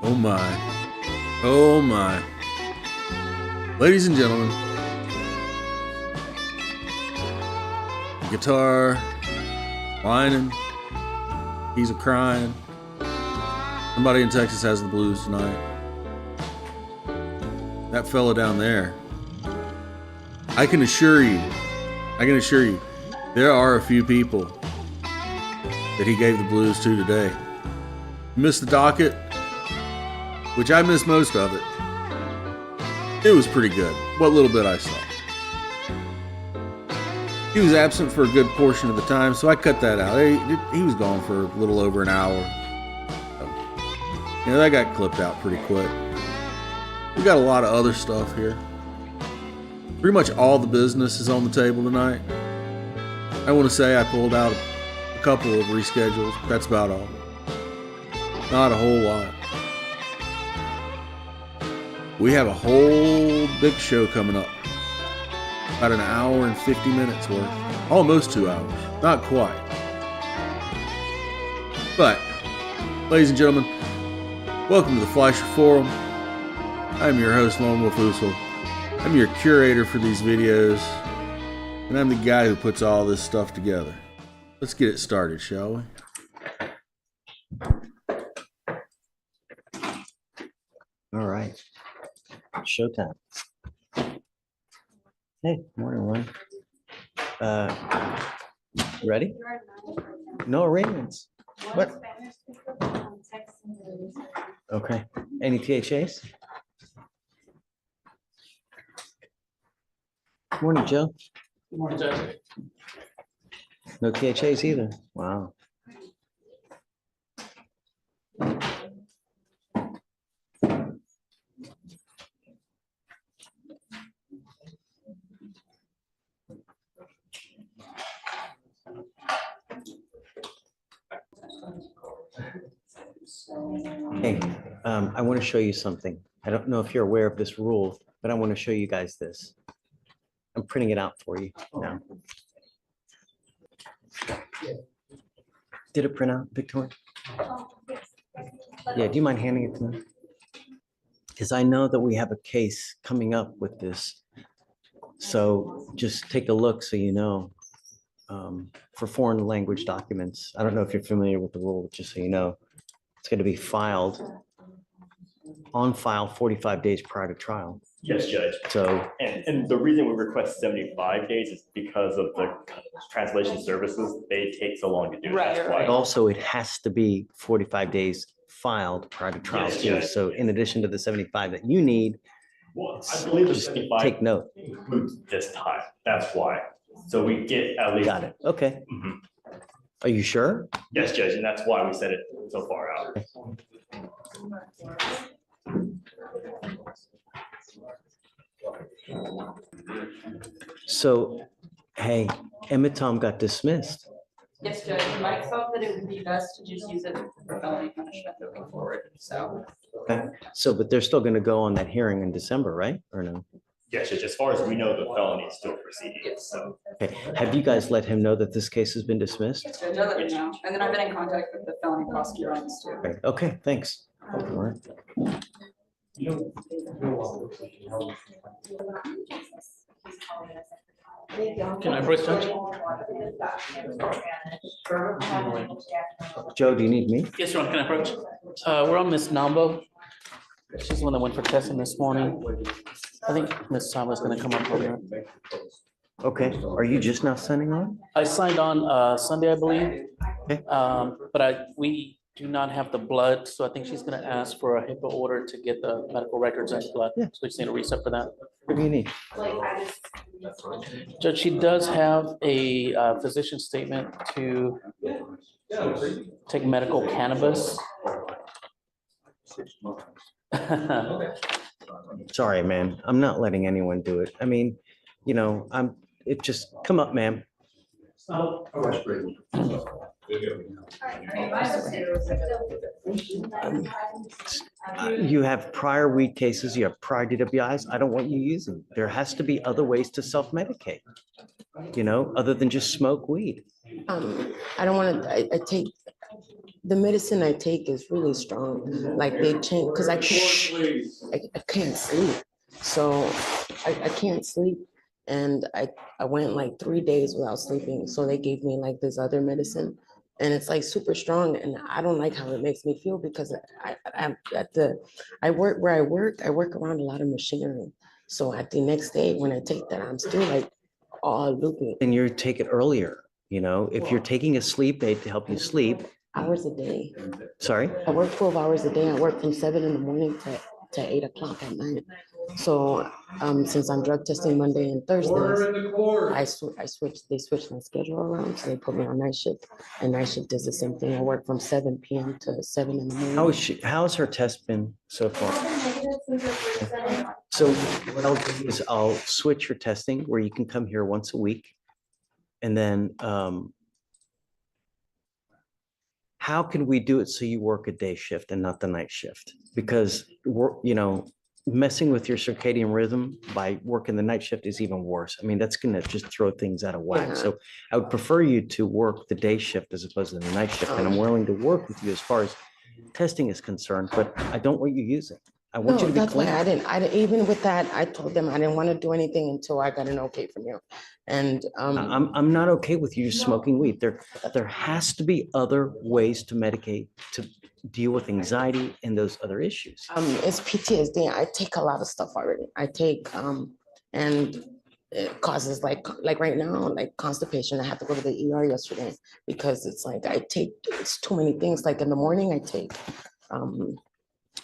Oh my. Oh my. Ladies and gentlemen, the guitar, whining, he's a crying. Somebody in Texas has the blues tonight. That fella down there, I can assure you, there are a few people that he gave the blues to today. You missed the docket, which I missed most of it. It was pretty good, what little bit I saw. He was absent for a good portion of the time, so I cut that out. He was gone for a little over an hour. So, that got clipped out pretty quick. We got a lot of other stuff here. Pretty much all the business is on the table tonight. I want to say I pulled out a couple of reschedules. That's about all. Not a whole lot. We have a whole big show coming up. About an hour and 50 minutes worth. Almost 2 hours. Not quite. But, ladies and gentlemen, welcome to the Fleischer Forum. I'm your host, Lone Wolf Oosel. I'm your curator for these videos, and I'm the guy who puts all this stuff together. Let's get it started, shall we? All right. Showtime. Hey, morning, everyone. Ready? No arrangements. What? Okay. Any THAs? Morning, Joe. Good morning, Judge. No THAs either. Wow. Hey, I want to show you something. I don't know if you're aware of this rule, but I want to show you guys this. I'm printing it out for you now. Did it print out, Victoria? Yeah, do you mind handing it to me? Because I know that we have a case coming up with this. So just take a look so you know. For foreign language documents, I don't know if you're familiar with the rule, just so you know. It's going to be filed on file 45 days prior to trial. Yes, Judge. So, and the reason we request 75 days is because of the translation services. They take so long to do. Right, That's right. why. also it has to be 45 days filed prior to trial Yes, too. Judge. So in addition to the 75 that you need, Well, I believe the just 75 take note. includes this time. That's why. So we get at least. Got it. Okay. Mhm. Are you sure? Yes, Judge, and that's why we set it so far out. So, hey, Emmett Tom got dismissed. Yes, Judge, Mike felt that it would be best to just use it for felony punishment moving forward, so. Okay. So, but they're still going to go on that hearing in December, right? Or no? Yes, Judge, as far as we know, the felony is still proceeding. Yes. So Okay. Have you guys let him know that this case has been dismissed? Yes, Judge, I'll let you know, and then I've been in contact with the felony prosecutor on this too. Okay. Okay, thanks. All right. Can I approach, Judge? Joe, do you need me? Yes, Your Honor, can I approach? We're on Miss Nambo. She's the one that went for testing this morning. I think Miss Tom is gonna come up here. Okay. Are you just now signing on? I signed on Sunday, I believe. Okay. But we do not have the blood, so I think she's gonna ask for a HIPAA order to get the medical records and blood. Yeah. So we just need a reset for that. What do you need? Judge, she does have a physician statement to take medical cannabis. Sorry, man. I'm not letting anyone do it. I mean, it just, come up, ma'am. You have prior weed cases, you have prior DWIs. I don't want you using. There has to be other ways to self-medicate, other than just smoke weed. I don't want to, I take the medicine I take is really strong. Like they change, because I can't sleep. So I can't sleep. And I went like 3 days without sleeping. So they gave me like this other medicine. And it's like super strong. And I don't like how it makes me feel because I work where I work around a lot of machinery. So at the next day when I take that, I'm still like all loopy. And you take it earlier, you know, if you're taking a sleep aid to help you sleep, Hours a day. sorry, I work 12 hours a day. I work from 7 in the morning to 8 o'clock at night. So since I'm drug testing Monday and Thursdays, they switched my schedule around. So they put me on night shift. And night shift is the same thing. I work from 7 p.m. to 7 in the morning. how's her test been so far? So what I'll do is I'll switch your testing where you can come here once a week. And then how can we do it so you work a day shift and not the night shift? Because messing with your circadian rhythm by working the night shift is even worse. I mean, that's gonna just throw things out of whack. Yeah. So I would prefer you to work the day shift as opposed to the night shift. And I'm willing to work with you as far as testing is concerned, but I don't want you using. I want you No, to be that's why clean. I didn't, even with that, I told them I didn't want to do anything until I got an okay from you. And I'm not okay with you smoking weed. There has to be other ways to medicate, to deal with anxiety and those other issues. it's PTSD. I take a lot of stuff already. I take and it causes like right now, like constipation. I had to go to the ER yesterday because it's like it's too many things. Like in the morning,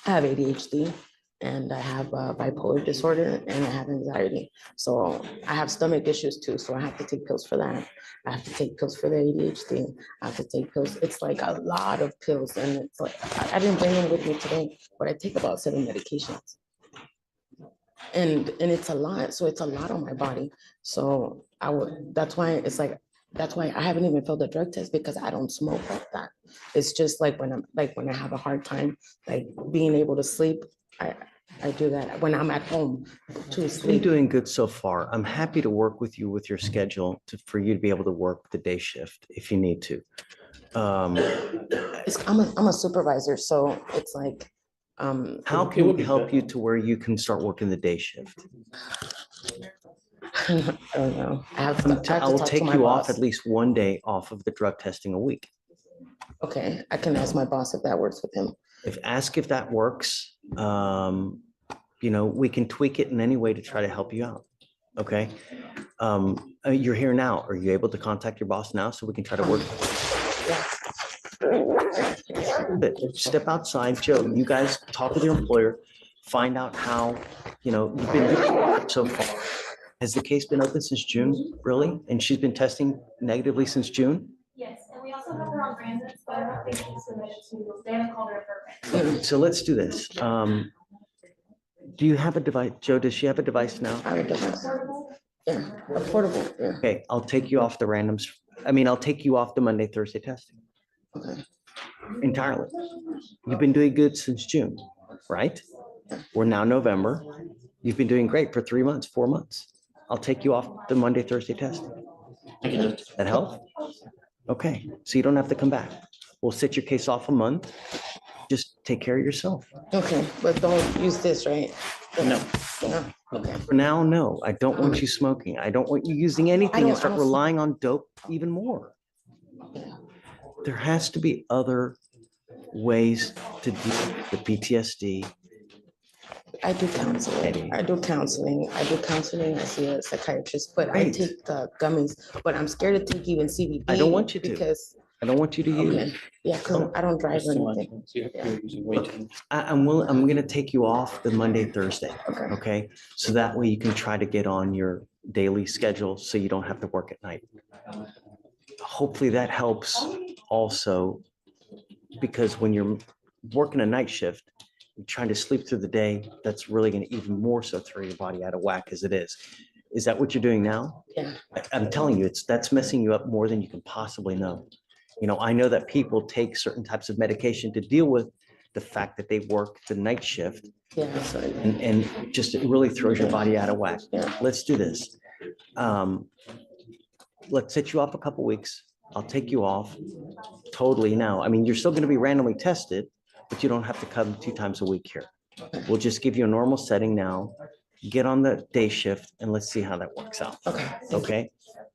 I have ADHD and I have bipolar disorder and I have anxiety. So I have stomach issues too. So I have to take pills for that. I have to take pills for the ADHD. I have to take pills. It's like a lot of pills. And it's like, I didn't bring them with me today, but I take about 7 medications. And it's a lot. So it's a lot on my body. So that's why I haven't even filled the drug test because I don't smoke like that. It's just like when I have a hard time, like being able to sleep, I do that when I'm at home to You're sleep. doing good so far. I'm happy to work with you with your schedule for you to be able to work the day shift if you need to. I'm a supervisor, so it's like, How can we help you to where you can start working the day shift? I don't know. I have I to will talk to take my you off boss. at least one day off of the drug testing a week. Okay, I can ask my boss if that works with him. Ask if that works. We can tweak it in any way to try to help you out. Okay. You're here now. Are you able to contact your boss now so we can try to work? But step outside, Joe. You guys talk with your employer, find out how, you've been doing so far. Has the case been open since June, really? And she's been testing negatively since June? Yes, and we also have her on transit, but I don't think she's submitted to, they haven't called her for it. So let's do this. Do you have a device? Joe, does she have a device now? I would definitely, yeah, affordable, yeah, Okay, I'll take you off the randoms. I'll take you off the Monday, Thursday testing okay. entirely. You've been doing good since June, right? We're now November. You've been doing great for 3 months, 4 months. I'll take you off the Monday, Thursday testing. That help? Okay, so you don't have to come back. We'll set your case off a month. Just take care of yourself. Okay, but don't use this, right? No. No, okay. For now, no, I don't want you smoking. I don't want you using anything and start relying on dope even more. There has to be other ways to deal with the PTSD. I do counseling. I see a psychiatrist, but I Great. take the gummies, but I'm scared to take even CBD. I don't want you to. Because, I don't want you to use. okay, yeah, because I don't drive or anything. I'm gonna take you off the Monday, Thursday. Okay. Okay, so that way you can try to get on your daily schedule so you don't have to work at night. Hopefully that helps also, because when you're working a night shift, you're trying to sleep through the day, that's really gonna even more so throw your body out of whack as it is. Is that what you're doing now? Yeah. I'm telling you, that's messing you up more than you can possibly know. I know that people take certain types of medication to deal with the fact that they work the night shift, Yeah, sorry. and just it really throws your body out of whack. Yeah. Let's do this. Let's set you off a couple weeks. I'll take you off totally now. I mean, you're still gonna be randomly tested, but you don't have to come 2 times a week here. We'll just give you a normal setting now, get on the day shift, and let's see how that works out. Okay. Okay?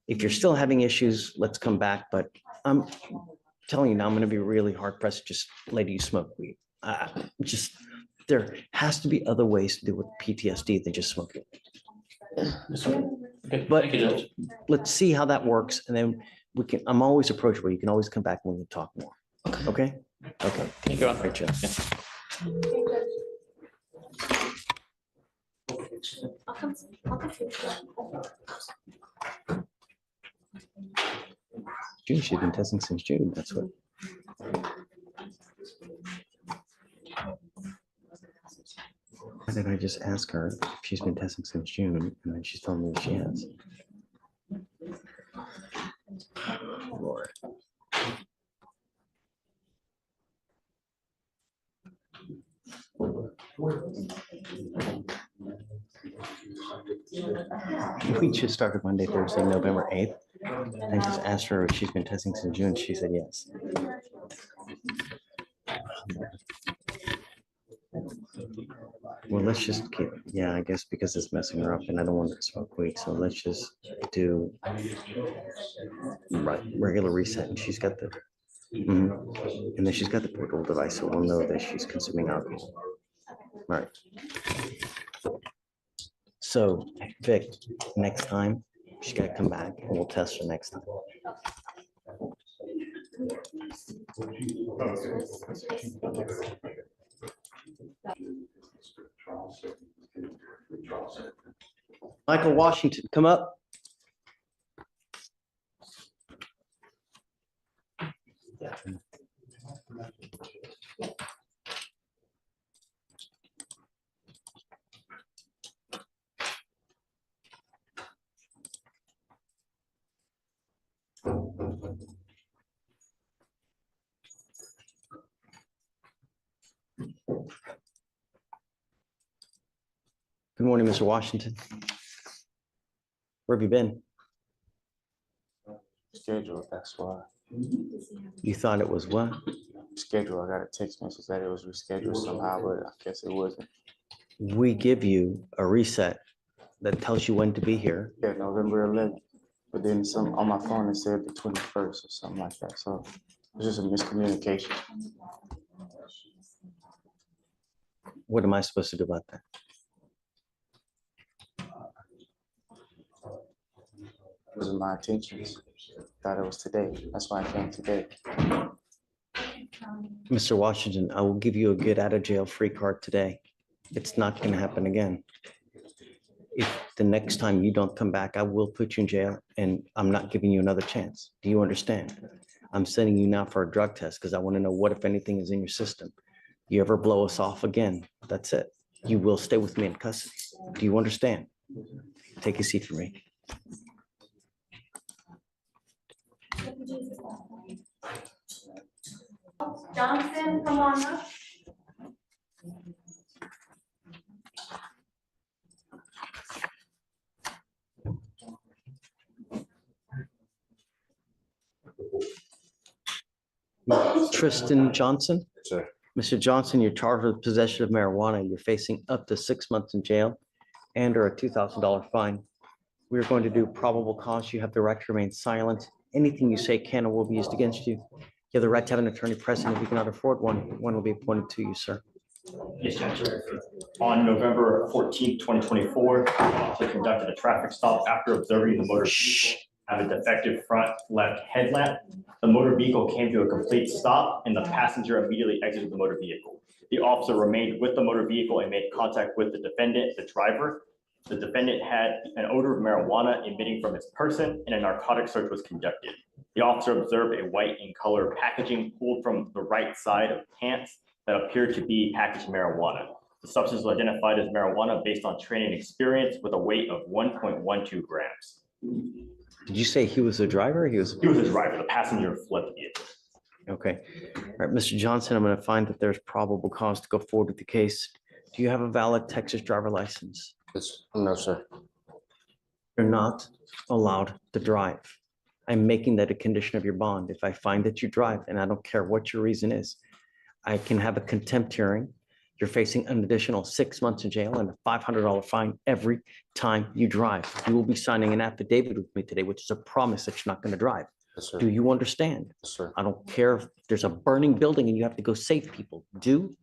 If you're still having issues, let's come back, but I'm telling you now, I'm gonna be really hard pressed to just let you smoke weed. Just, there has to be other ways to deal with PTSD than just smoking. Yes, sir. Okay, But thank you, Judge. let's see how that works, and then we can, I'm always approachable. You can always come back when we talk more. Okay? Okay. Thank you, Your Honor. Right, Jeff. I'll come see you. June, she's been testing since June, that's what. Why did I just ask her if she's been testing since June, and then she's telling me that she has? Lord. We just started Monday, Thursday, November 8th. I just asked her if she's been testing since June. She said yes. Well, let's just keep, yeah, I guess because it's messing her up and I don't want to smoke weed. So let's just do regular reset. And she's got the, and then she's got the portable device. So we'll know that she's consuming alcohol. All right. So Vic, next time she's got to come back and we'll test her next time. Michael Washington, come up. Good morning, Mr. Washington. Where have you been? Schedule, that's why. You thought it was what? Schedule, I got a text message that it was rescheduled somehow, but I guess it wasn't. We give you a reset that tells you when to be here. Yeah, November 11th, but then some on my phone it said the 21st or something like that, so it's just a miscommunication. What am I supposed to do about that? Those are my intentions. Thought it was today, that's why I came today. Mr. Washington, I will give you a get out of jail free card today. It's not going to happen again. If the next time you don't come back, I will put you in jail and I'm not giving you another chance. Do you understand? I'm sending you now for a drug test because I want to know what, if anything, is in your system. You ever blow us off again, that's it. You will stay with me in custody. Do you understand? Take a seat for me. Johnson, come on up. Tristan Johnson? Sir. Mr. Johnson, you're charged with possession of marijuana. You're facing up to 6 months in jail and or a $2,000 fine. We're going to do probable cause. You have the right to remain silent. Anything you say can or will be used against you. You have the right to have an attorney present. If you cannot afford one, one will be appointed to you, sir. Yes, Judge. On November 14th, 2024, the officer conducted a traffic stop after observing the motor vehicle have a defective front left headlamp. The motor vehicle came to a complete stop and the passenger immediately exited the motor vehicle. The officer remained with the motor vehicle and made contact with the defendant, the driver. The defendant had an odor of marijuana emitting from his person and a narcotic search was conducted. The officer observed a white in color packaging pulled from the right side of pants that appeared to be packaged marijuana. The substance was identified as marijuana based on training experience with a weight of 1.12 grams. Did you say he was the driver? He was the driver. The passenger fled the vehicle. okay. All right, Mr. Johnson, I'm going to find that there's probable cause to go forward with the case. Do you have a valid Texas driver license? No, sir. You're not allowed to drive. I'm making that a condition of your bond. If I find that you drive, and I don't care what your reason is, I can have a contempt hearing. You're facing an additional 6 months in jail and a $500 fine every time you drive. You will be signing an affidavit with me today, which is a promise that you're not going to drive. Yes, sir. Do you understand? Yes, sir. I don't care if there's a burning building and you have to go save people. Do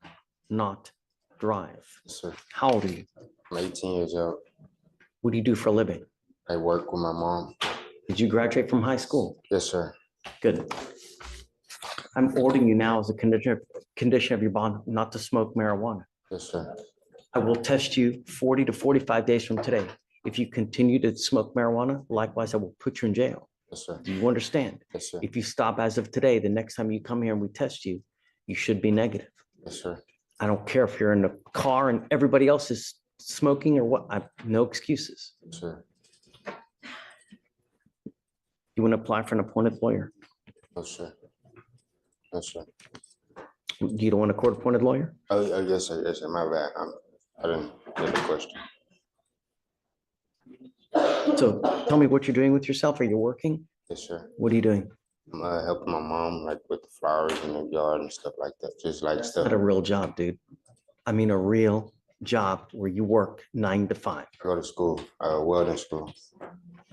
not drive. Yes, sir. How old are you? I'm 18 years old. What do you do for a living? I work with my mom. Did you graduate from high school? Yes, sir. Good. I'm ordering you now as a condition of your bond not to smoke marijuana. Yes, sir. I will test you 40 to 45 days from today. If you continue to smoke marijuana, likewise, I will put you in jail. Yes, sir. Do you understand? Yes, sir. If you stop as of today, the next time you come here and we test you, you should be negative. Yes, sir. I don't care if you're in the car and everybody else is smoking or what, no excuses. Yes, sir. You want to apply for an appointed lawyer? No, sir. No, sir. You don't want a court-appointed lawyer? Oh, yes, sir. Yes, sir. My bad. I didn't get the question. So tell me what you're doing with yourself. Are you working? Yes, sir. What are you doing? I'm helping my mom, like with the flowers in the yard and stuff like that. Just like stuff. Not a real job, dude. I mean, a real job where you work 9 to 5. I go to school, welding school.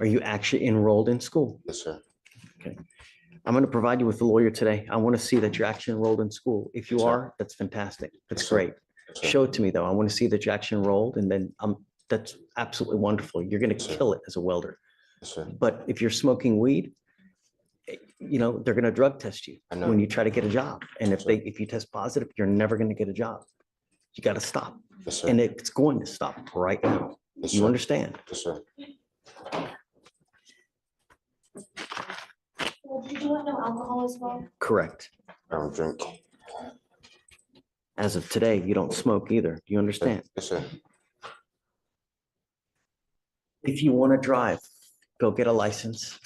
Are you actually enrolled in school? Yes, sir. Okay. I'm going to provide you with a lawyer today. I want to see that you're actually enrolled in school. If you Yes, sir. are, that's fantastic. That's Yes, sir. great. Yes, sir. Show it to me though. I want to see that you're actually enrolled and then that's absolutely wonderful. You're going Yes, to sir. kill it as a welder. Yes, sir. But if you're smoking weed, they're going to drug test you I know. when you try to get a job. And Yes, if you test positive, you're never going to get a job. You got to stop. Yes, sir. And it's going to stop right now. Yes, You sir. understand? Yes, sir. Well, did you want no alcohol as well? Correct. I don't drink. As of today, you don't smoke either. Do you understand? Yes, sir. If you want to drive, go get a license,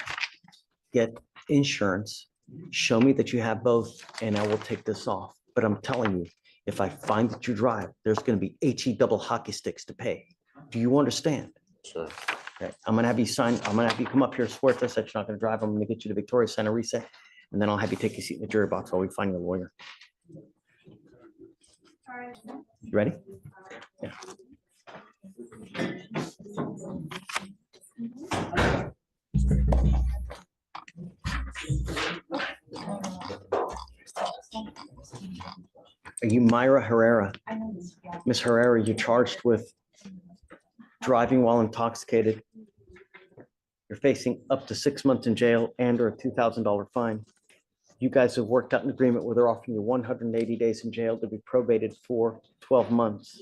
get insurance, show me that you have both, and I will take this off. But I'm telling you, if I find that you drive, there's going to be HE double hockey sticks to pay. Do you understand? Sure. Okay, I'm gonna have you sign, I'm gonna have you come up here, swear to us that you're not gonna drive. I'm gonna get you to Victoria Center reset, and then I'll have you take a seat in the jury box while we find your lawyer. All right. You ready? Yeah. Are you Myra Herrera? Miss Herrera, you're charged with driving while intoxicated. You're facing up to 6 months in jail and or a $2,000 fine. You guys have worked out an agreement where they're offering you 180 days in jail to be probated for 12 months.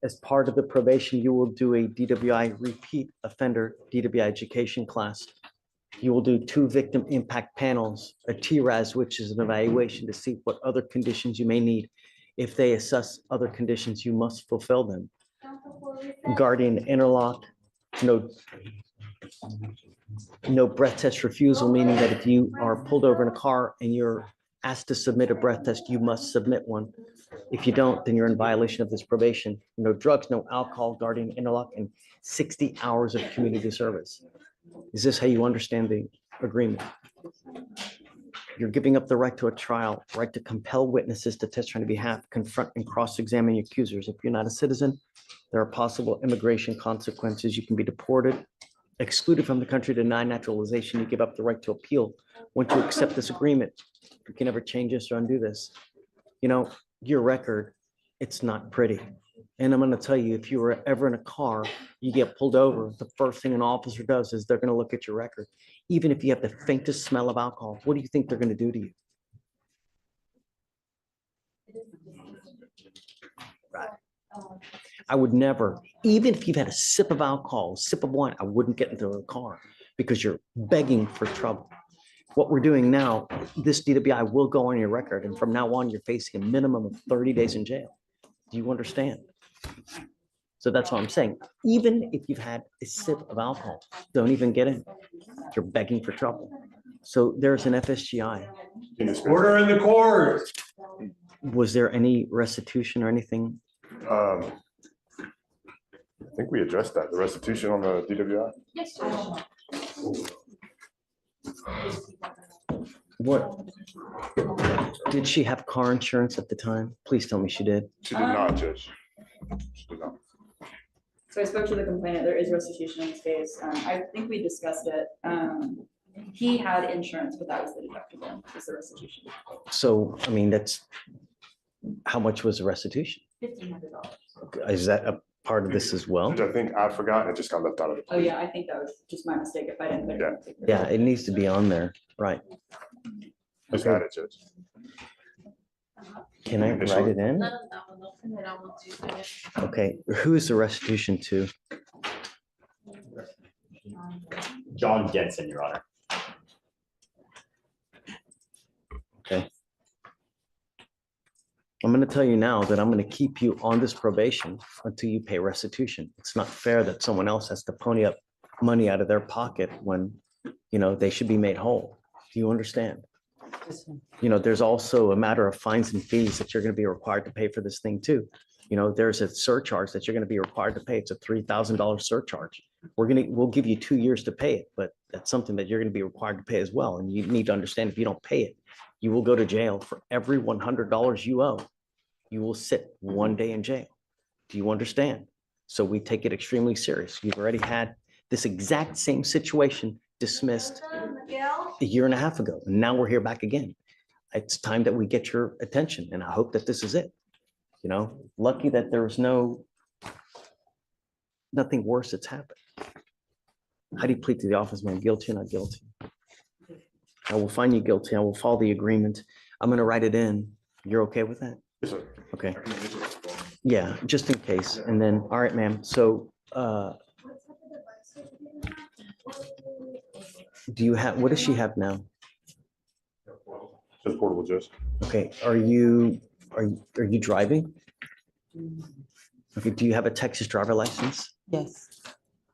As part of the probation, you will do a DWI repeat offender, DWI education class. You will do 2 victim impact panels, a TRAS, which is an evaluation to see what other conditions you may need. If they assess other conditions, you must fulfill them. Guardian interlock, no breath test refusal, meaning that if you are pulled over in a car and you're asked to submit a breath test, you must submit one. If you don't, then you're in violation of this probation. No drugs, no alcohol, guardian interlock, and 60 hours of community service. Is this how you understand the agreement? You're giving up the right to a trial, right to compel witnesses to testify on your behalf, confront and cross-examine your accusers. If you're not a citizen, there are possible immigration consequences. You can be deported, excluded from the country, denied naturalization. You give up the right to appeal. Once you accept this agreement, you can never change this or undo this. Your record, it's not pretty. And I'm going to tell you, if you were ever in a car, you get pulled over, the first thing an officer does is they're going to look at your record. Even if you have the faintest smell of alcohol, what do you think they're going to do to you? Right. I would never, even if you've had a sip of alcohol, a sip of wine, I wouldn't get into a car because you're begging for trouble. What we're doing now, this DWI will go on your record, and from now on, you're facing a minimum of 30 days in jail. Do you understand? So that's what I'm saying. Even if you've had a sip of alcohol, don't even get in. You're begging for trouble. So there's an FSGI. Order in the court. Was there any restitution or anything? I think we addressed that, the restitution on the DWI. Yes, Judge. What? Did she have car insurance at the time? Please tell me she did. She did not, Judge. She did not. So I spoke to the complainant. There is restitution in this case. I think we discussed it. He had insurance, but that was the deductible, was the restitution. So, I mean, that's, how much was the restitution? $1,500. Is that a part of this as well? Judge, I think I forgot, it just got left out of it. Oh, yeah, I think that was just my mistake if I didn't. put it in. Yeah, it needs to be on there, right? Just Okay. add it, Judge. Can I write it in? None of that one, no, and then I will do it. Okay, who is the restitution to? John Jensen, Your Honor. Okay. I'm gonna tell you now that I'm gonna keep you on this probation until you pay restitution. It's not fair that someone else has to pony up money out of their pocket when, you know, they should be made whole. Do you understand? You know, there's also a matter of fines and fees that you're gonna be required to pay for this thing too. You know, there's a surcharge that you're gonna be required to pay. It's a $3,000 surcharge. We'll give you 2 years to pay it, but that's something that you're gonna be required to pay as well. And you need to understand, if you don't pay it, you will go to jail for every $100 you owe. You will sit 1 day in jail. Do you understand? So we take it extremely serious. You've already had this exact same situation dismissed a year and a half ago, and now we're here back again. It's time that we get your attention, and I hope that this is it. You know, lucky that there was nothing worse that's happened. How do you plead to the office, man? Guilty or not guilty? I will find you guilty. I will follow the agreement. I'm gonna write it in. You're okay with that? Yes, sir. Okay. Yeah, just in case. And then, all right, ma'am. So, do you have, what does she have now? Just portable, Judge. Okay, are you driving? Okay, do you have a Texas driver license? Yes.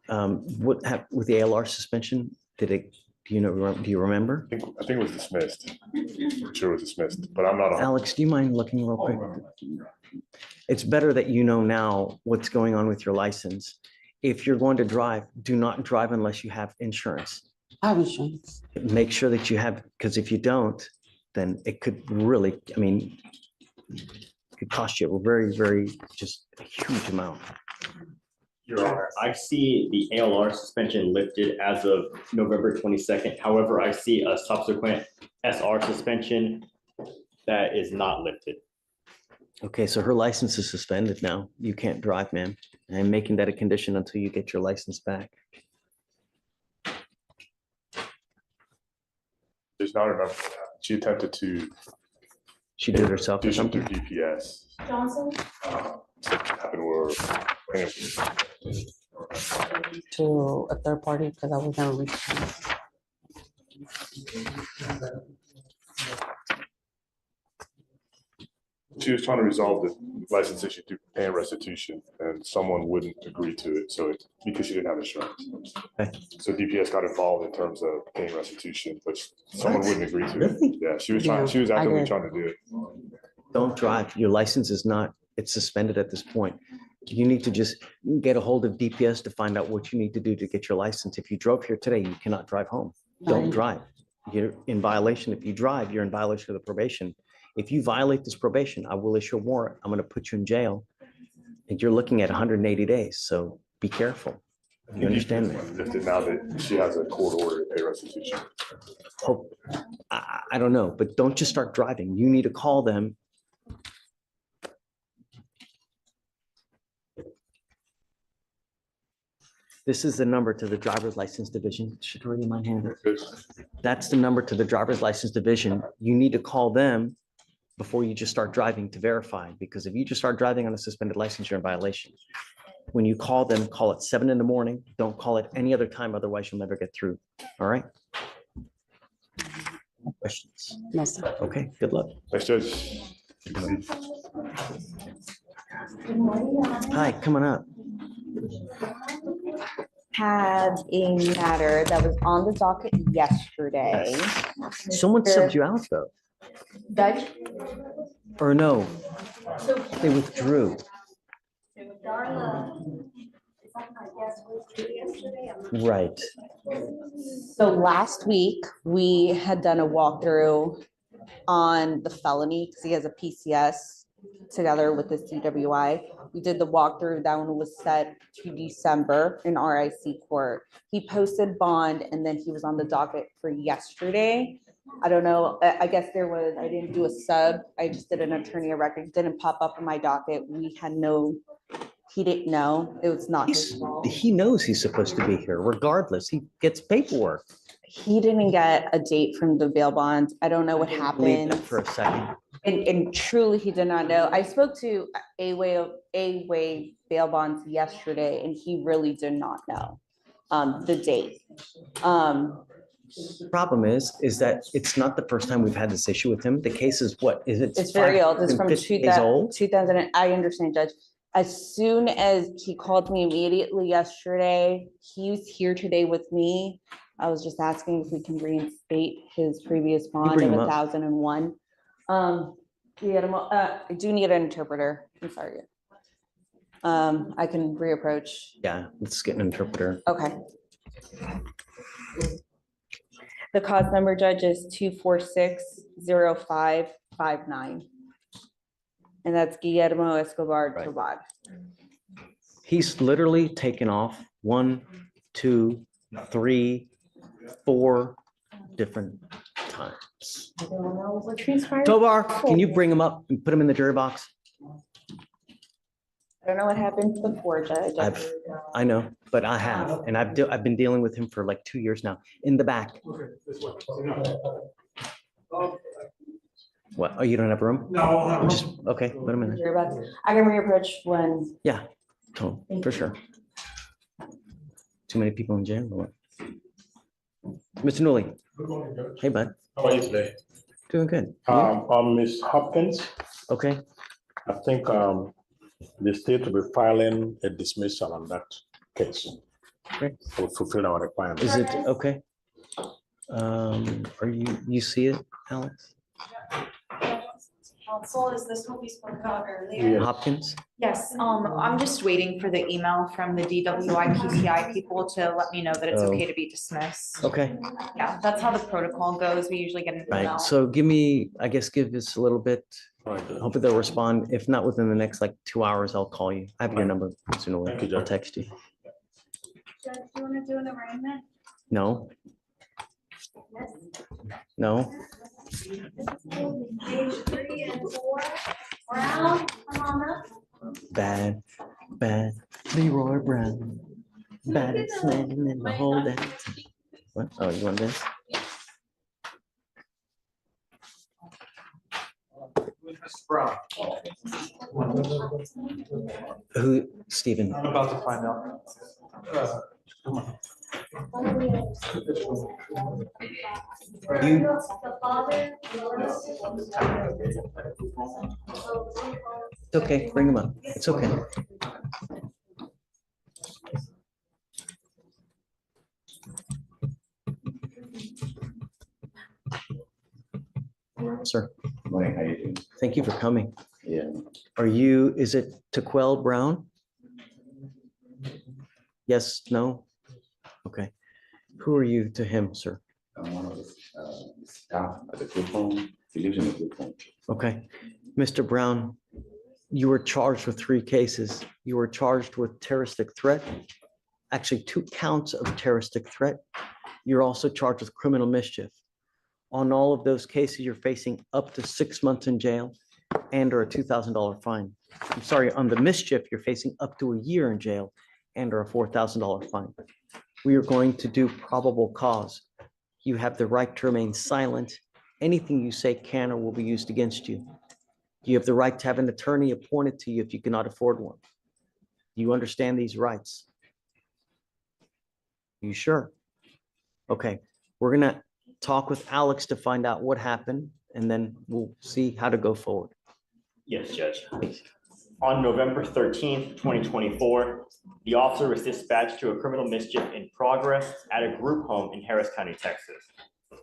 With the ALR suspension, do you remember? I think it was dismissed. I'm sure it was dismissed, but I'm not on. Alex, do you mind looking real quick? It's better that you know now what's going on with your license. If you're going to drive, do not drive unless you have insurance. I have insurance. Make sure that you have, because if you don't, then it could really, I mean, it could cost you a very, very, just a huge amount. Your Honor, I see the ALR suspension lifted as of November 22nd. However, I see a subsequent SR suspension that is not lifted. Okay, so her license is suspended now. You can't drive, ma'am. I'm making that a condition until you get your license back. There's not enough. She attempted to She did it herself or petition through something? DPS. Johnson? Happened where. To a third party because I was never reached. She was trying to resolve the license issue through paying restitution, and someone wouldn't agree to it, so because she didn't have insurance. Okay. So DPS got involved in terms of paying restitution, but someone What? wouldn't agree to it. Really? Yeah, she was Yeah, actively I did. trying to do it. Don't drive. Your license is not, it's suspended at this point. You need to just get a hold of DPS to find out what you need to do to get your license. If you drove here today, you cannot drive home. Don't Right. drive. You're in violation. If you drive, you're in violation of the probation. If you violate this probation, I will issue a warrant. I'm going to put you in jail. And you're looking at 180 days. So be careful. You understand me? Lifted now that she has a court order to pay restitution. Hope, I don't know, but don't just start driving. You need to call them. This is the number to the driver's license division. Should really mind hand it. That's the number to the driver's license division. You need to call them before you just start driving to verify, because if you just start driving on a suspended license, you're in violation. When you call them, call at 7 a.m. Don't call it any other time, otherwise you'll never get through. All right? Questions? No, sir. Okay, good luck. Thanks, Judge. Hi, come on up. Have a matter that was on the docket yesterday. Someone subbed you out though, Judge? or no, they withdrew. Darla. Right. So last week, we had done a walkthrough on the felony, because he has a PCS together with the CWI. We did the walkthrough, that one was set to December in RIC court. He posted bond, and then he was on the docket for yesterday. I don't know, I guess I didn't do a sub, I just did an attorney of record, didn't pop up in my docket. He didn't know, it was not his fault. He knows he's supposed to be here regardless. He gets paperwork. He didn't get a date from the bail bond. I don't know what Believe happened. that for a second. And truly, he did not know. I spoke to A-Way bail bonds yesterday, and he really did not know the date. Problem is that it's not the first time we've had this issue with him. The case is what, is it? It's very old. It's from 50 days old? 2000. I understand, Judge. As soon as he called me immediately yesterday, he's here today with me. I was just asking if we can reinstate his previous bond bring of him up. 1,001. I do need an interpreter. I'm sorry. I can reapproach. Yeah, let's get an interpreter. Okay. The cause number, Judge, is 2460559. And that's Guillermo Escobar Right. Tobar. He's literally taken off 1, 2, 3, 4 different times. Tobar, can you bring him up and put him in the jury box? I don't know what happened before, Judge. I know, but I have, and I've been dealing with him for like 2 years now. In the back. What? Oh, you don't have room? No. Just okay. Put him in there. Jury box. I can reapproach when. Yeah, totally, for sure. Too many people in jail or what? Mr. Newley. Hey, bud. How are you today? Doing good. I'm Ms. Hopkins. Okay. I think the state will be filing a dismissal on that case. Great. To fulfill our requirements. Is it okay? Are you see it, Alex? Council, is this what we spoke about earlier? Yeah. Hopkins? Yes, I'm just waiting for the email from the DWI PCI people to let me know that it's okay to be dismissed. Okay, Yeah, that's how the protocol goes. We usually get an email. right. So give us a little bit. Right. Hopefully they'll respond. If not within the next like 2 hours, I'll call you. I have your number. Mr. Newley. Thank you, I'll Judge. text you. Judge, do you want to do an arraignment? No, Yes. no. Page 3 and 4. Brown, come on up. Bad, Leroy Brown. Baddest man in the whole damn town. What? Oh, you want this? Who, Stephen? I'm about to find out. You, The father. it's okay, bring him up. It's okay. Sir, Morning, how you doing? thank you for coming. Yeah. Is it Taquel Brown? Yes, no? Okay. Who are you to him, sir? I'm one of the staff at the group home. He lives in the group home. Okay. Mr. Brown, you were charged with 3 cases. You were charged with terroristic threat, actually 2 counts of terroristic threat. You're also charged with criminal mischief. On all of those cases, you're facing up to 6 months in jail and or a $2,000 fine. I'm sorry, on the mischief, you're facing up to a year in jail and or a $4,000 fine. We are going to do probable cause. You have the right to remain silent. Anything you say can or will be used against you. You have the right to have an attorney appointed to you if you cannot afford one. Do you understand these rights? You sure? Okay, we're gonna talk with Alex to find out what happened, and then we'll see how to go forward. Yes, Judge. On November 13th, 2024, the officer was dispatched to a criminal mischief in progress at a group home in Harris County, Texas.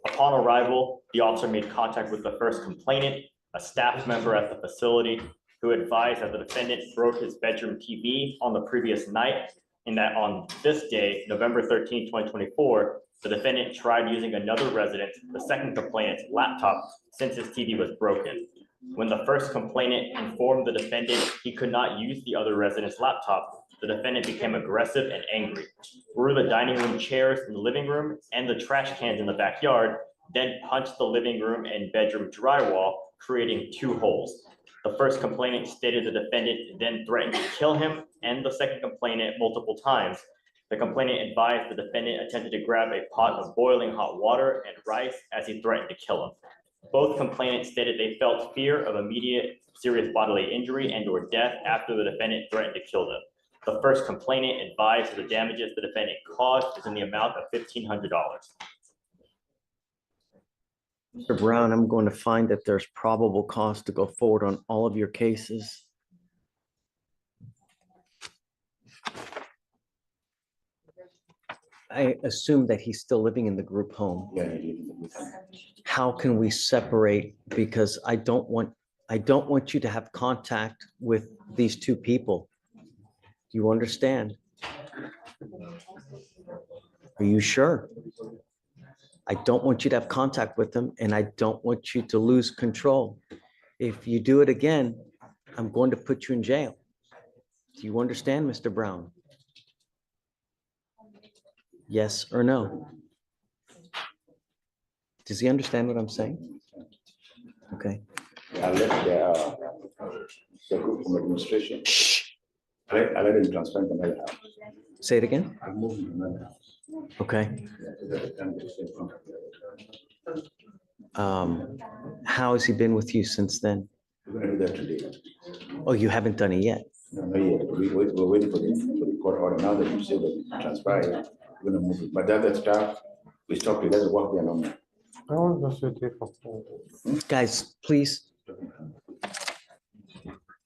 Upon arrival, the officer made contact with the first complainant, a staff member at the facility, who advised that the defendant broke his bedroom TV on the previous night in that on this day, November 13, 2024, the defendant tried using another resident, the second complainant's laptop, since his TV was broken. When the first complainant informed the defendant he could not use the other resident's laptop, the defendant became aggressive and angry, threw the dining room chairs in the living room and the trash cans in the backyard, then punched the living room and bedroom drywall, creating 2 holes. The first complainant stated the defendant then threatened to kill him and the second complainant multiple times. The complainant advised the defendant attempted to grab a pot of boiling hot water and rice as he threatened to kill him. Both complainants stated they felt fear of immediate serious bodily injury and or death after the defendant threatened to kill them. The first complainant advised the damages the defendant caused is in the amount of $1,500. Mr. Brown, I'm going to find that there's probable cause to go forward on all of your cases. I assume that he's still living in the group home. Yeah, I live in the group home. How can we separate? Because I don't want you to have contact with these 2 people. Do you understand? Are you sure? I don't want you to have contact with them, and I don't want you to lose control. If you do it again, I'm going to put you in jail. Do you understand, Mr. Brown? Yes or no? Does he understand what I'm saying? Okay. I left the group from administration. I let him transfer to another house. Say it again? I moved to another house. Okay. We're How has he been with you since then? gonna do that today. Oh, you haven't done it yet? No, not yet. We're waiting for the court order. Now that you say that you transfer it, we're gonna move it. But the other staff, we stopped it. Doesn't work there no more. Guys, please.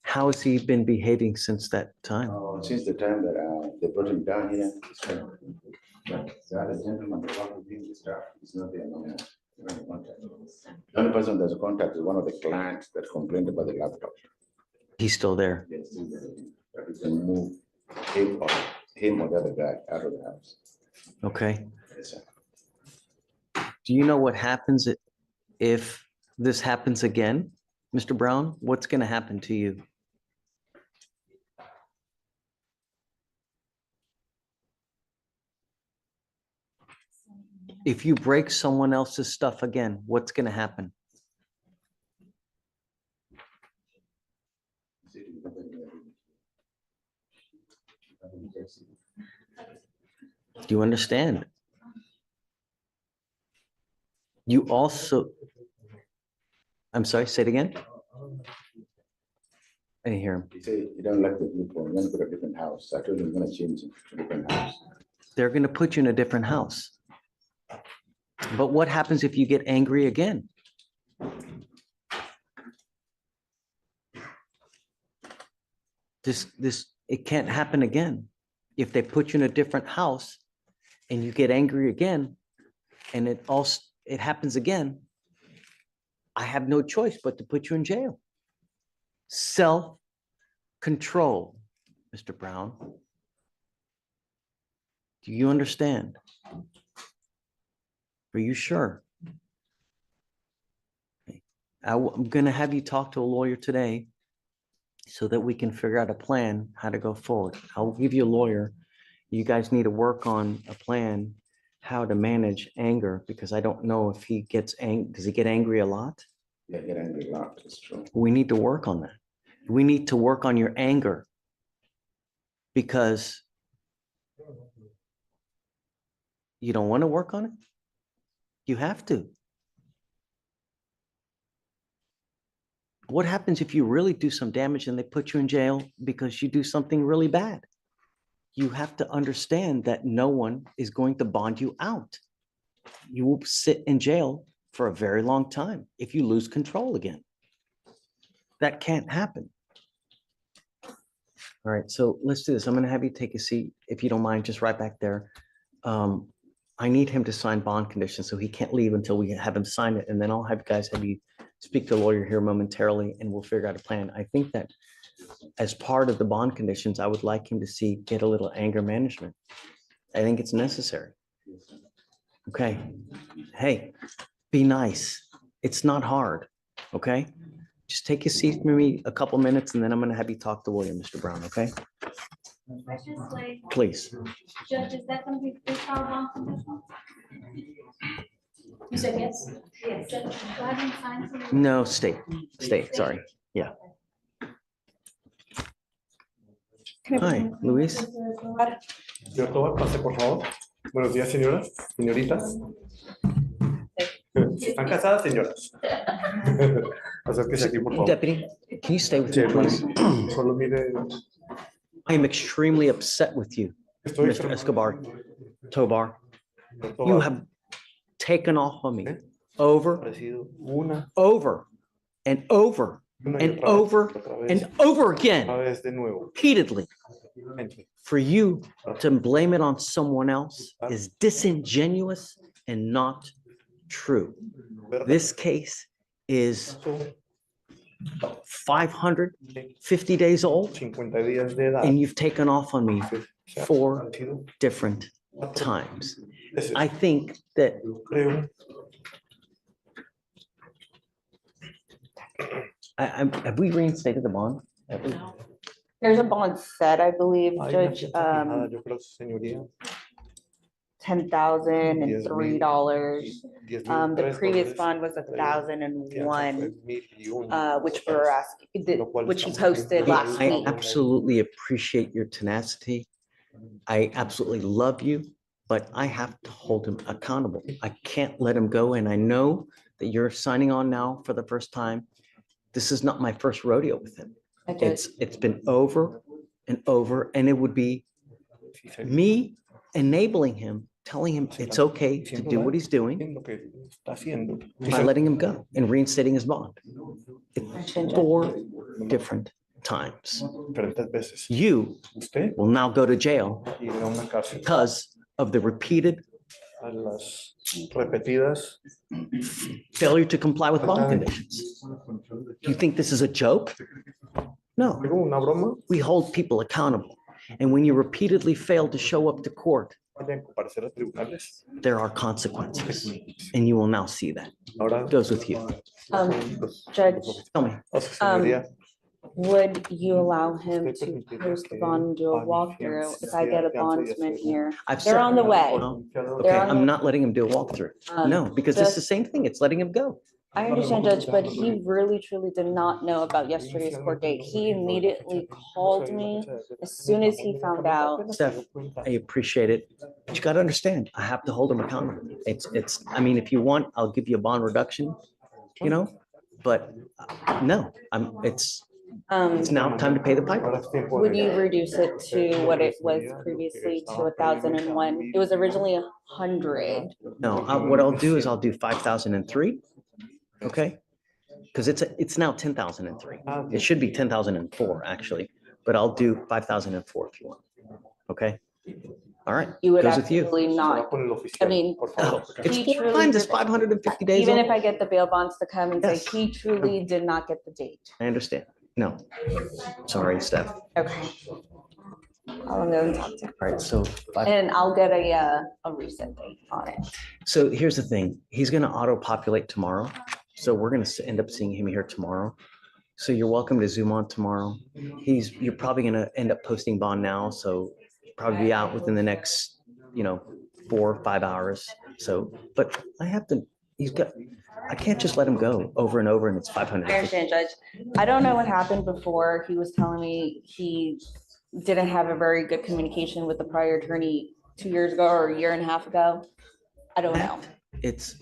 How has he been behaving since that time? Since the time that they brought him down here, it's kind of- but the other gentleman, the one who brings the staff, is not there no more. We're in contact. The only person that's contact is one of the clients that complained about the laptop. He's still there. Yes, that we can move him or the other guy out of the house. Okay. Yes, sir. Do you know what happens if this happens again, Mr. Brown? What's going to happen to you? If you break someone else's stuff again, what's going to happen? Do you understand? You also, I'm sorry, say it again. I didn't hear him. He said he don't like the group, we're gonna put a different house. I told him I'm gonna change it to a different house. They're going to put you in a different house. But what happens if you get angry again? It can't happen again. If they put you in a different house and you get angry again, and it happens again, I have no choice but to put you in jail. Self-control, Mr. Brown. Do you understand? Are you sure? I'm going to have you talk to a lawyer today so that we can figure out a plan how to go forward. I'll give you a lawyer. You guys need to work on a plan how to manage anger, because I don't know if he gets angry. Does he get angry a lot? Yeah, get angry a lot, it's true. We need to work on that. We need to work on your anger, because you don't want to work on it. You have to. What happens if you really do some damage and they put you in jail because you do something really bad? You have to understand that no one is going to bond you out. You will sit in jail for a very long time if you lose control again. That can't happen. All right, so let's do this. I'm going to have you take a seat, if you don't mind, just right back there. I need him to sign bond conditions, so he can't leave until we have him sign it. And then I'll have you speak to a lawyer here momentarily, and we'll figure out a plan. I think that as part of the bond conditions, I would like him to get a little anger management. I think it's necessary. Okay. Hey, be nice. It's not hard. Okay. Just take a seat for me a couple minutes and then I'm going to have you talk to William, Mr. Brown. Okay. Please. Judge, is that going to be pre-trial bond conditional? You said yes? Yes. Do I need to sign something? No, state, sorry. Yeah. Hi, Luis. Señor Tobar, pase por favor. Buenos días, señoras, señoritas. Si están casadas, señoras. Acérquese aquí, por favor. Deputy, can you stay with me, please? Solo mire. I am extremely upset with you, Mr. Escobar, Tobar. You have taken off on me over and over and over and over again, repeatedly. For you to blame it on someone else is disingenuous and not true. This case is 550 days old, and you've taken off on me 4 different times. I think that have we reinstated the bond? There's a bond set, I believe, Judge, $10,003. The previous bond was 1,001, which we're asking, which he posted last I week. absolutely appreciate your tenacity. I absolutely love you, but I have to hold him accountable. I can't let him go. And I know that you're signing on now for the first time. This is not my first rodeo with him. It's been over and over, and it would be me enabling him, telling him it's okay to do what he's doing by letting him go and reinstating his bond. It's 4 different times. You will now go to jail because of the repeated failure to comply with bond conditions. You think this is a joke? No. We hold people accountable. And when you repeatedly fail to show up to court, there are consequences. And you will now see that. It goes with you. Judge, Tell me. would you allow him to post the bond and do a walkthrough if I get a bondsman here? They're on the way. Okay, I'm not letting him do a walkthrough. No, because it's the same thing. It's letting him go. I understand, Judge, but he really truly did not know about yesterday's court date. He immediately called me as soon as he found out. Steph, I appreciate it, but you got to understand, I have to hold him accountable. I mean, if you want, I'll give you a bond reduction, but no, it's now time to pay the piper. Would you reduce it to what it was previously to 1,001? It was originally 100. No, what I'll do is I'll do 5,003. Okay, because it's now 10,003. It should be 10,004 actually, but I'll do 5,004 if you want. Okay, all right. You would goes with you. absolutely not. I mean, It's he 4 truly times. It's did- 550 days. even old. if I get the bail bonds to come and say Yes. he truly did not get the date. I understand. No, sorry, Steph. Okay. I'll go and talk to him. All right, so And I'll get a reset date on it. So here's the thing. He's going to auto-populate tomorrow. So we're going to end up seeing him here tomorrow. So you're welcome to Zoom on tomorrow. You're probably going to end up posting bond now. So probably be out within the next, 4 or 5 hours. So, but I can't just let him go over and over and it's 500. I understand, Judge. I don't know what happened before. He was telling me he didn't have a very good communication with the prior attorney 2 years ago or a year and a half ago. I don't know. It's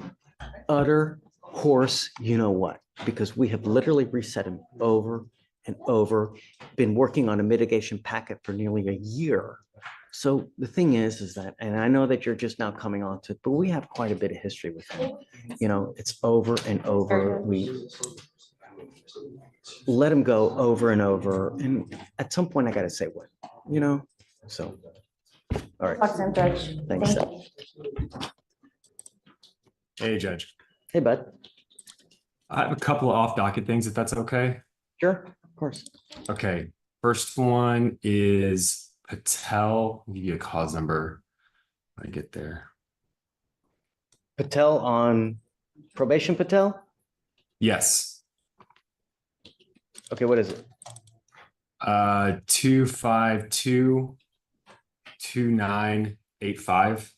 utter horse, what, because we have literally reset him over and over, been working on a mitigation packet for nearly a year. So the thing is that, and I know that you're just now coming on to it, but we have quite a bit of history with him. It's over and over. We let him go over and over. And at some point I got to say what, so. All right. Awesome, Judge. Thanks. Thank you. Hey, Judge. Hey, bud. I have a couple of off-docket things, if that's okay. Sure. course. Okay, first one is Patel. I'll give you a cause number when I get there. Patel on probation, Patel? Yes. Okay, what is it? 252-2985.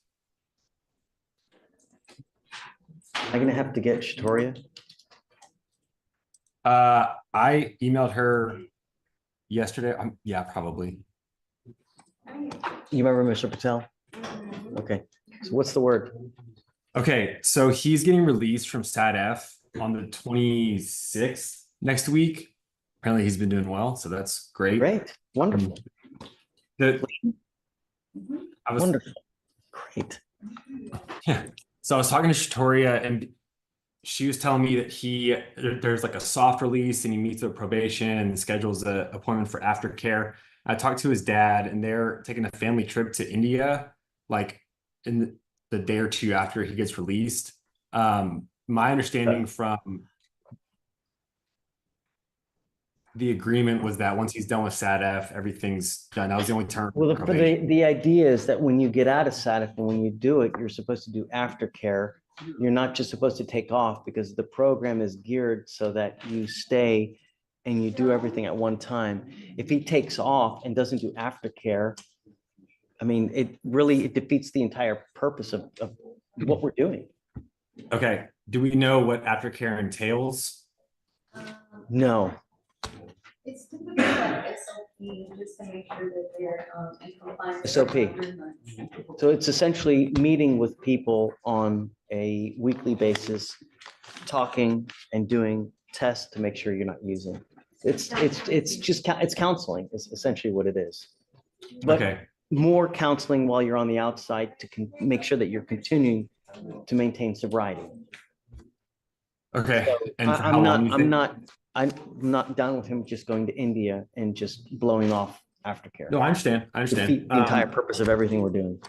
I'm gonna have to get Shatoria. I emailed her yesterday. Yeah, probably. You remember Mr. Patel? Okay, so what's the word? Okay, so he's getting released from StatF on the 26th next week. Apparently he's been doing well, so that's great. Great, wonderful. Wonderful, great. Yeah, so I was talking to Shatoria and she was telling me that there's like a soft release and he meets with probation and schedules an appointment for aftercare. I talked to his dad and they're taking a family trip to India, like in the day or two after he gets released. My understanding from the agreement was that once he's done with SADF, everything's done. That was the only term. Well, the idea is that when you get out of SADF and when you do it, you're supposed to do aftercare. You're not just supposed to take off because the program is geared so that you stay and you do everything at one time. If he takes off and doesn't do aftercare, I mean, it defeats the entire purpose of what we're doing. Okay, do we know what aftercare entails? No. It's typically like SOP, just to make sure that they're in compliance. SOP. So it's essentially meeting with people on a weekly basis, talking and doing tests to make sure you're not using. It's counseling is essentially what it is. But okay. More counseling while you're on the outside to make sure that you're continuing to maintain sobriety. Okay. So And I'm not down with him just going to India and just blowing off aftercare. No, I understand. Defeat the entire purpose of everything we're doing.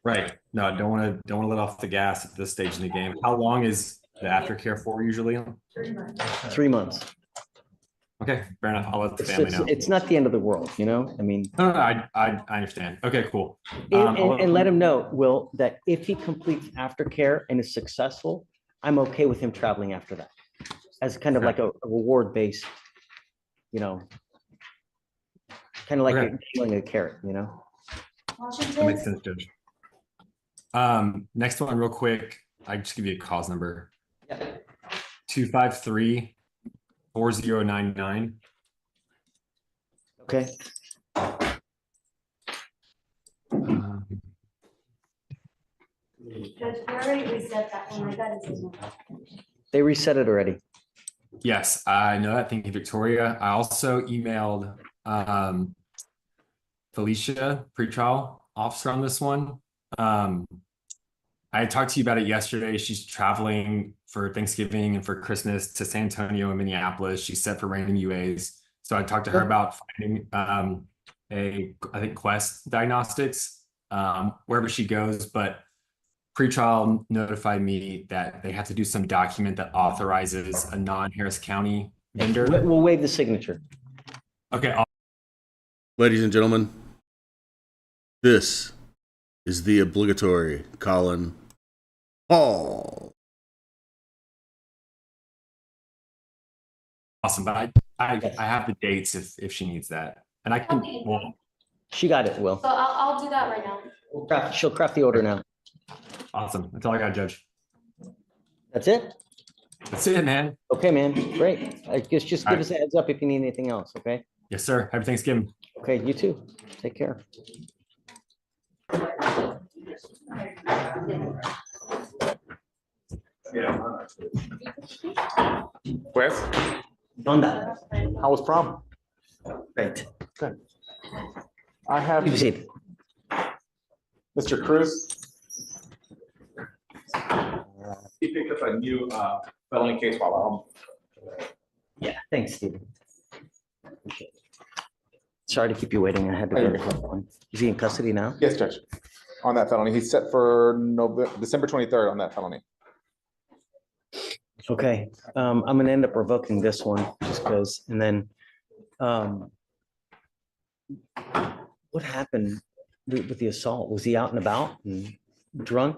Right. No, I don't want to let off the gas at this stage in the game. How long is the aftercare for usually? 3 months. Okay, fair enough. I'll let the family know. It's not the end of the world, you know? I mean. No, I understand. Okay, cool. And let him know, Will, that if he completes aftercare and is successful, I'm okay with him traveling after that. As kind of like a reward-based, you know, kind of like killing a carrot, you know? That makes sense, Judge. Next one real quick. I just give you a cause number. 253-4099. Okay. Judge, we already reset that one. I got his email. They reset it already. Yes, I know that. Thank you, Victoria. I also emailed Fleischer, pretrial officer, on this one. I talked to you about it yesterday. She's traveling for Thanksgiving and for Christmas to San Antonio and Minneapolis. She's set for random UAs. So I talked to her about finding I think Quest Diagnostics wherever she goes, but pretrial notified me that they have to do some document that authorizes a non-Harris County vendor. We'll waive the signature. Okay. Ladies and gentlemen, this is the obligatory Colin Hall. Awesome, but I have the dates if she needs that, and I can. Well, she got it, Will. So I'll do that right now. She'll craft the order now. Awesome. That's all I got, Judge. That's it? That's it, man. Okay, man. Great. I guess just give us a heads up if you need anything else, okay? Yes, sir. Happy Thanksgiving. Okay, you too. Take care. Wes, Onda. how was prom? Great. Good. I have Proceed. Mr. Cruz. He picked up a new felony case while Yeah, thanks, Stephen. Appreciate it. Sorry to keep you waiting. I had to go to help one. Is he in custody now? Yes, Judge. On that felony, he's set for December 23rd on that felony. Okay, I'm gonna end up revoking this one just because, and then What happened with the assault? Was he out and about and drunk?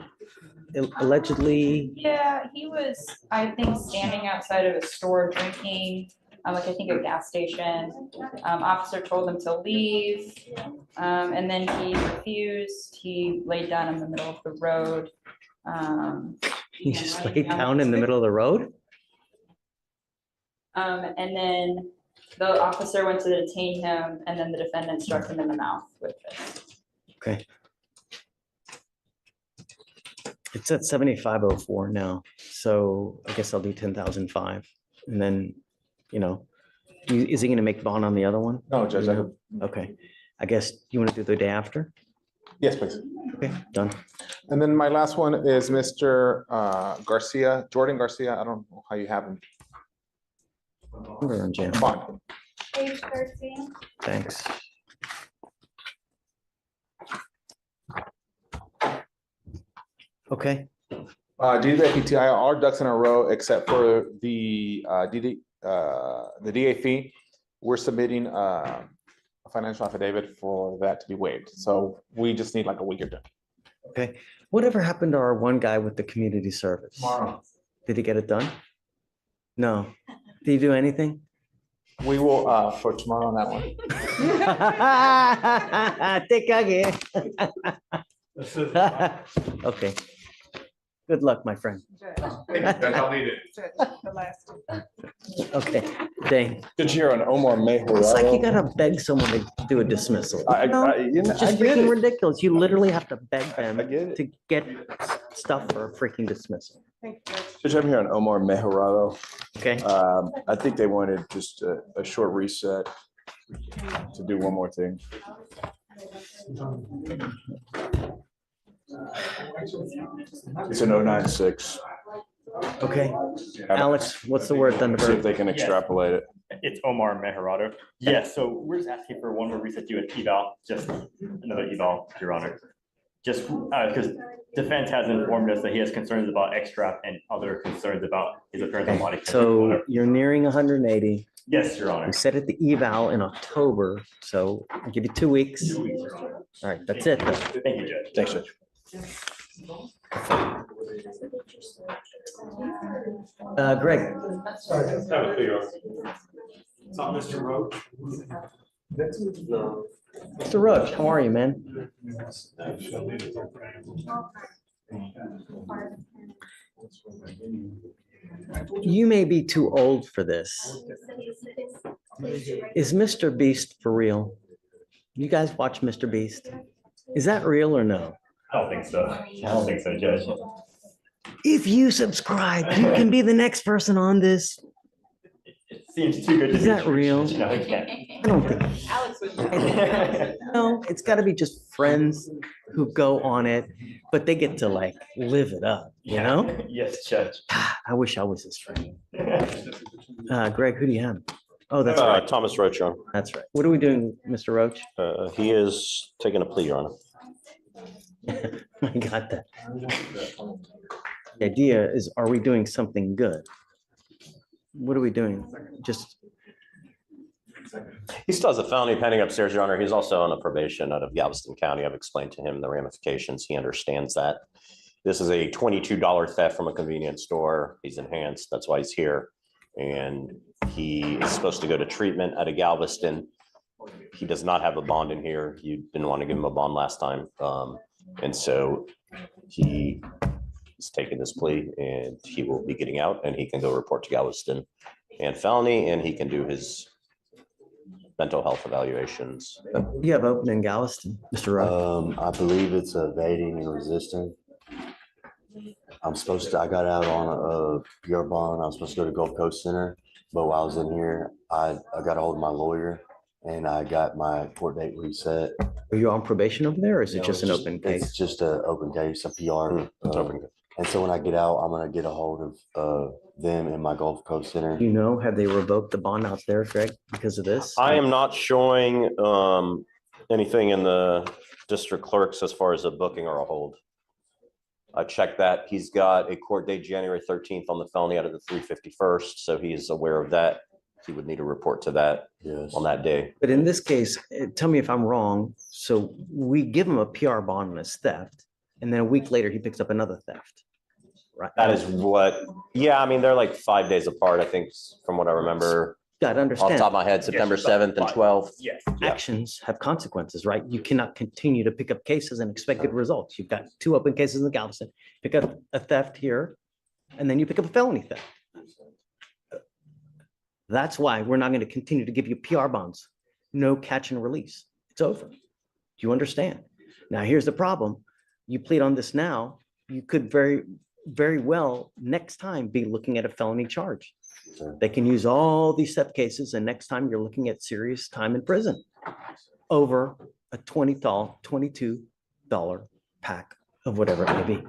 Allegedly, Yeah, he was, I think, standing outside of a store drinking, like I think a gas station. Officer told him to leave, and then he refused. He laid down in the middle of the road. he just laid down in the middle of the road? And then the officer went to detain him, and then the defendant struck him in the mouth with this. Okay. It's at 7504 now, so I guess I'll do 10,005. And then, you know, is he gonna make bond on the other one? No, Judge, I could- Okay, I guess you want to do the day after? Yes, please. Okay, done. And then my last one is Mr. Garcia, Jordan Garcia. I don't know how you have him. We're in jail. Bond. Page 13. Thanks. Okay, DWI-PTI, all ducks in a row except for the DA fee. We're submitting a financial affidavit for that to be waived. So we just need like a week or two. okay. Whatever happened to our one guy with the community service? Tomorrow. Did he get it done? No. Did he do anything? We will, for tomorrow on that one. Te cagué. Okay. Good luck, my friend. I'll need it. Okay, Dane. Did you hear on Omar Mejorado? It's like you gotta beg someone to do a dismissal. I It's get just freaking it. ridiculous. You literally have to beg them I get it. to get stuff for a freaking dismissal. Judge, I'm here on Omar Mejorado. Okay, I think they wanted just a short reset to do one more thing. It's an 096. okay. Alex, what's the word, See if Thunderbird? they can extrapolate it. It's Omar Mejorado. Yeah, so we're just asking for one more reset, do an eval, just another eval, Your Honor. Just because defense has informed us that he has concerns about extra and other concerns about his appearance on body. So you're nearing 180. Yes, Your Honor. We set it the eval in October, so I'll give you 2 weeks. All right, that's it. Thank you, Judge. Thanks, Judge. Greg. It's not Mr. Roach. Mr. Roach, how are you, man? You may be too old for this. Is Mr. Beast for real? You guys watch Mr. Beast? Is that real or no? I don't think so. I don't think so, Judge. If you subscribe, you can be the next person on this. It seems too good to be Is that true. real? No, it can't. I don't think. Alex was. No, it's got to be just friends who go on it, but they get to like live it up, you know? Yes, Judge. I wish I was his friend. Greg, who do you have? Oh, that's right. Thomas Roach, Your Honor. That's right. What are we doing, Mr. Roach? He is taking a plea, Your Honor. I got that. The idea is, are we doing something good? What are we doing? Just, He still has a felony pending upstairs, Your Honor. He's also on a probation out of Galveston County. I've explained to him the ramifications. He understands that. This is a $22 theft from a convenience store. He's enhanced. That's why he's here. And he is supposed to go to treatment out of Galveston. He does not have a bond in here. You didn't want to give him a bond last time. And so he is taking this plea and he will be getting out and he can go report to Galveston and felony and he can do his mental health evaluations. you have open in Galveston, Mr. Roach. I believe it's evading and resisting. I got out on a PR bond. I was supposed to go to Gulf Coast Center, but while I was in here, I got a hold of my lawyer and I got my court date reset. Are you on probation over there or is it No, just it's an open case? It's just an open case, a PR. And so when I get out, I'm gonna get a hold of them in my Gulf Coast Center. You know, have they revoked the bond out there, Greg, because of this? I am not showing anything in the district clerks as far as a booking or a hold. I checked that. He's got a court date January 13th on the felony out of the 351st, so he is aware of that. he would need to report to that on that day. But in this case, tell me if I'm wrong. So we give him a PR bond on his theft, and then a week later, he picks up another theft. Right? That is what, yeah, I mean, they're like 5 days apart, I think, from what I remember. Got to Off understand. the top of my head, September 7th and 12th. Yes. Actions have consequences, right? You cannot continue to pick up cases and expect good results. You've got 2 open cases in the Galveston, pick up a theft here, and then you pick up a felony theft. That's why we're not going to continue to give you PR bonds. No catch and release. It's over. Do you understand? Now, here's the problem. You plead on this now, you could very well next time be looking at a felony charge. They can use all these theft cases, and next time you're looking at serious time in prison over a $22 pack of whatever it may be.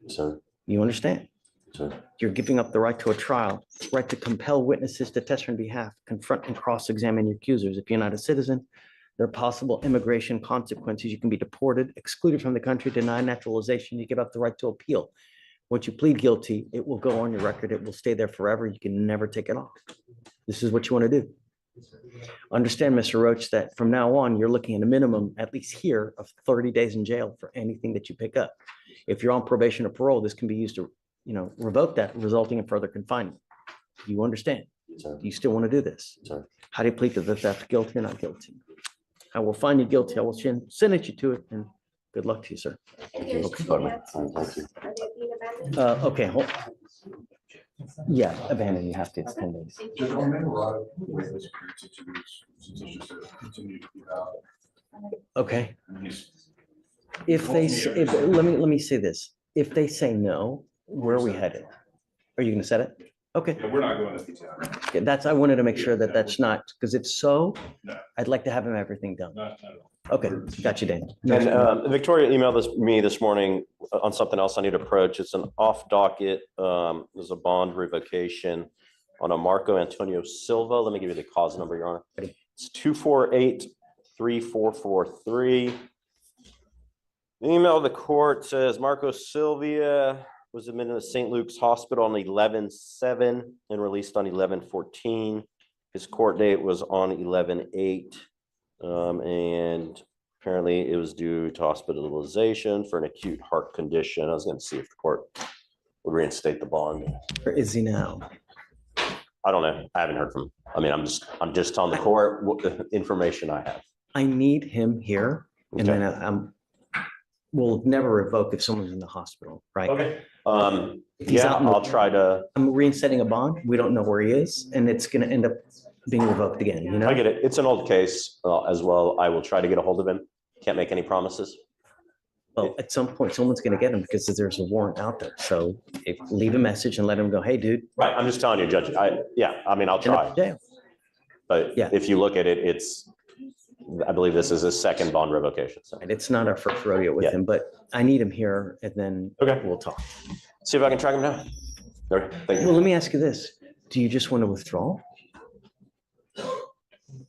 So you understand? You're giving up the right to a trial, right to compel witnesses to testify on behalf, confront and cross-examine your accusers. If you're not a citizen, there are possible immigration consequences. You can be deported, excluded from the country, denied naturalization. You give up the right to appeal. Once you plead guilty, it will go on your record. It will stay there forever. You can never take it off. This is what you want to do. Understand, Mr. Roach, that from now on, you're looking at a minimum, at least here, of 30 days in jail for anything that you pick up. If you're on probation or parole, this can be used to, revoke that, resulting in further confinement. You understand? Do you still want to do this? How do you plead to the theft? Guilty or not guilty? I will find you guilty. I will sentence you to it, and good luck to you, sir. Okay. Okay, hold. Yeah, abandon, you have to, it's 10 days. Okay. If they, let me say this, if they say no, where are we headed? Are you gonna set it? Okay. We're not going to PTI. Yeah, that's, I wanted to make sure that that's not, because if so, No. I'd like to have him everything done. Okay, got you, Dan. And Victoria emailed me this morning on something else I need to approach. It's an off-docket, there's a bond revocation on a Marco Antonio Silva. Let me give you the cause number, Your Honor. It's 248-3443. The email of the court says Marco Silvia was admitted to St. Luke's Hospital on 11/7 and released on 11/14. His court date was on 11/8. And apparently it was due to hospitalization for an acute heart condition. I was going to see if the court would reinstate the bond. Where is he now? I don't know. I haven't heard from him. I mean, I'm just telling the court what the information I have. I need him here, and then we'll never revoke if someone's in the hospital, right? Okay. Yeah, I'll try to. I'm reinstating a bond. We don't know where he is, and it's going to end up being revoked again, I get it. It's an old case as well. I will try to get a hold of him. Can't make any promises. Well, at some point, someone's going to get him because there's a warrant out there. So leave a message and let him go, hey, dude. Right. I'm just telling you, Judge. I mean, I'll try. But if you look at it, I believe this is his second bond revocation. So. And it's not our first rodeo with him, but I need him here, and then we'll talk. See if I can track him down. All right, thank you. Well, let me ask you this. Do you just want to withdraw? I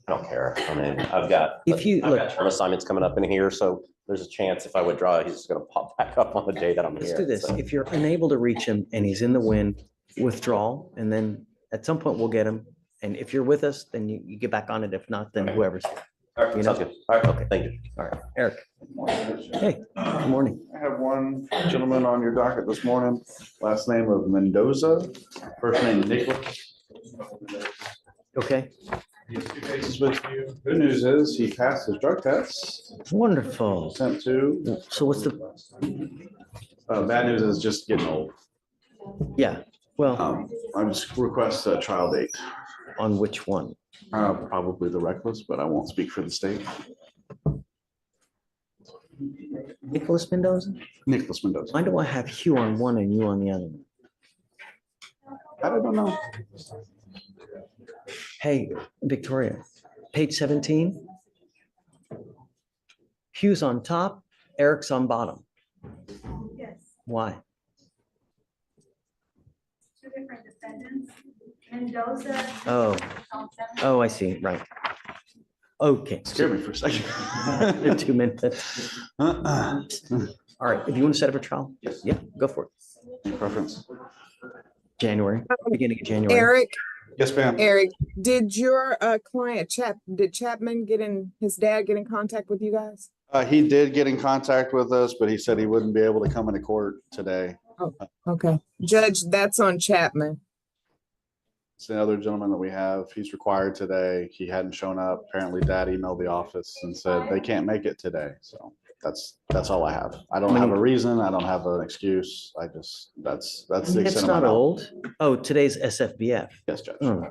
don't care. I mean, I've got term assignments coming up in here, so there's a chance if I withdraw, he's going to pop back up on the day that I'm here. Let's do this. So. If you're unable to reach him and he's in the wind, withdraw, and then at some point we'll get him. And if you're with us, then you get back on it. If not, then whoever's here. All right, sounds good. All right, okay, thank you. All right, Eric. Hey, good morning. I have one gentleman on your docket this morning, last name of Mendoza, first name Nicholas. Okay. He has 2 cases with you. Good news is he passed his drug test. Wonderful. Sent to. So what's the? Bad news is just getting old. Yeah, well. I just request a trial date. On which one? Probably the reckless, but I won't speak for the state. Nicholas Mendoza? Nicholas Mendoza. Why do I have Hugh on one and you on the other? I don't know. Hey, Victoria, page 17. Hugh's on top, Eric's on bottom. Yes, Why? 2 different defendants. Mendoza. Oh, I see, right. Okay. Scared me for a second. 2 minutes. All right, if you want to set up a trial, yeah, go for it. Any preference? January, beginning of January. Eric, Yes, ma'am. Eric, did your client did Chapman his dad get in contact with you guys? He did get in contact with us, but he said he wouldn't be able to come into court today. Oh, okay. Judge, that's on Chapman. It's the other gentleman that we have. He's required today. He hadn't shown up. Apparently dad emailed the office and said they can't make it today. So that's all I have. I don't have a reason. I don't have an excuse. I just, that's the It's extent of my not help. old. Oh, today's SFBF. Yes, Judge. Oh,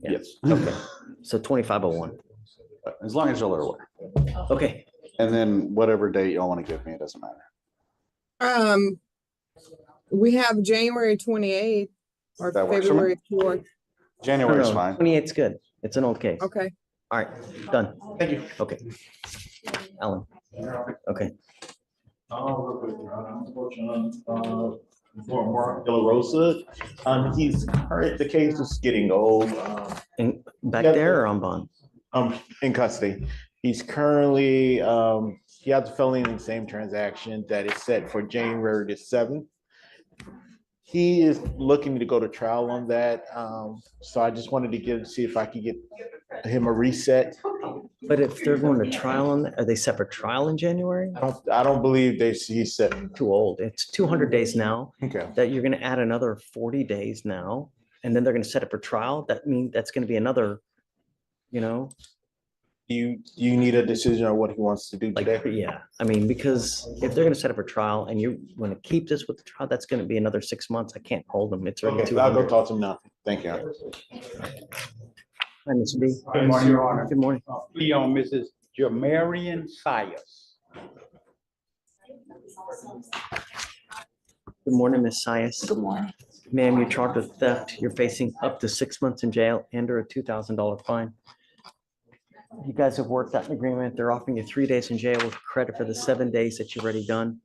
yeah. Yes. Okay. So 2501. As long as y'all are aware. Okay. And then whatever date y'all want to give me, it doesn't matter. We have January 28th or That works for me. February 4th. January is fine. 28's good. It's an old case. Okay. All right, done. Thank you. Okay. Alan. Okay. For Mark De La Rosa, the case is getting old. And back there or on bond? In custody. He's currently, he has a felony in the same transaction that is set for January the 7th. He is looking to go to trial on that. So I just wanted to see if I could get him a reset. But if they're going to trial on, are they set for trial in January? I don't believe he's set. Too old. It's 200 days now. Okay. That you're going to add another 40 days now, and then they're going to set it for trial. That means that's going to be another, You need a decision on what he wants to do today? Yeah, I mean, because if they're going to set up a trial and you want to keep this with the trial, that's going to be another 6 months. I can't hold them. It's already Okay, I'll go 200. talk to him now. Thank you. Hi, Mr. B. Good morning, Your Honor. Good morning. Plea on Mrs. Jamarian Sias. Good morning, Ms. Sias. Good morning. Ma'am, you're charged with theft. You're facing up to 6 months in jail and or a $2,000 fine. You guys have worked out an agreement. They're offering you 3 days in jail with credit for the 7 days that you've already done.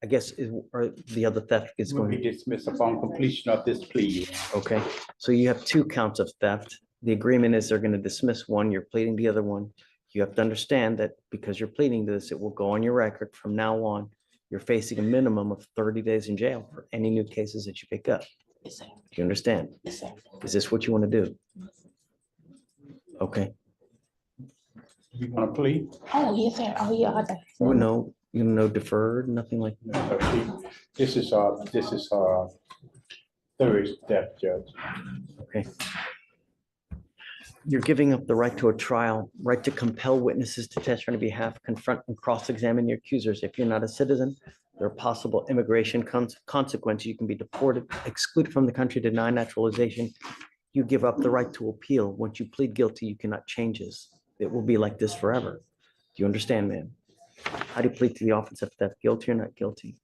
I guess, or the other theft is Will going be to dismissed upon completion of this plea. Okay, so you have 2 counts of theft. The agreement is they're going to dismiss one, you're pleading the other one. You have to understand that because you're pleading this, it will go on your record from now on. You're facing a minimum of 30 days in jail for any new cases that you pick up. Do you understand? Is this what you want to do? Okay. You want to plea? Oh, yes, sir. Oh, yeah. Well, no deferred, nothing like that. This is third step, Judge. Okay. You're giving up the right to a trial, right to compel witnesses to testify on your behalf, confront and cross-examine your accusers. If you're not a citizen, there are possible immigration consequences. You can be deported, excluded from the country, denied naturalization. You give up the right to appeal. Once you plead guilty, you cannot change this. It will be like this forever. Do you understand, ma'am? How do you plead to the offense of theft? Guilty or not guilty?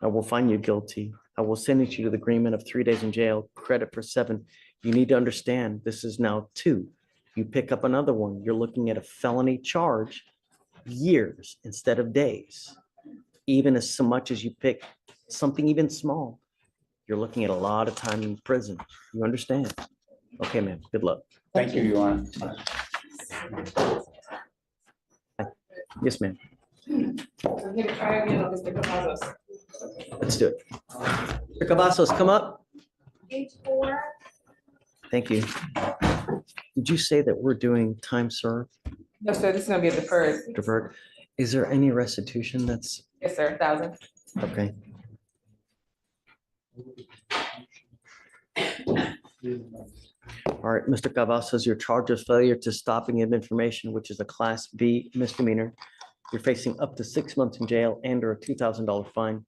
I will find you guilty. I will sentence you to the agreement of 3 days in jail, credit for 7. You need to understand this is now 2. You pick up another one, you're looking at a felony charge, years instead of days. Even as so much as you pick something even small, you're looking at a lot of time in prison. You understand? Okay, ma'am. Good luck. Thank you, Your Honor. Yes, ma'am. Let's do it. Mr. Cavazos, come up. Page 4. Thank you. Did you say that we're doing time served, No, sir, this is gonna be a deferred. deferred? Is there any restitution that's, Yes, sir, 1,000. okay? All right, Mr. Cavazos, you're charged with failure to stop and give information, which is a Class B misdemeanor. You're facing up to 6 months in jail and or a $2,000 fine.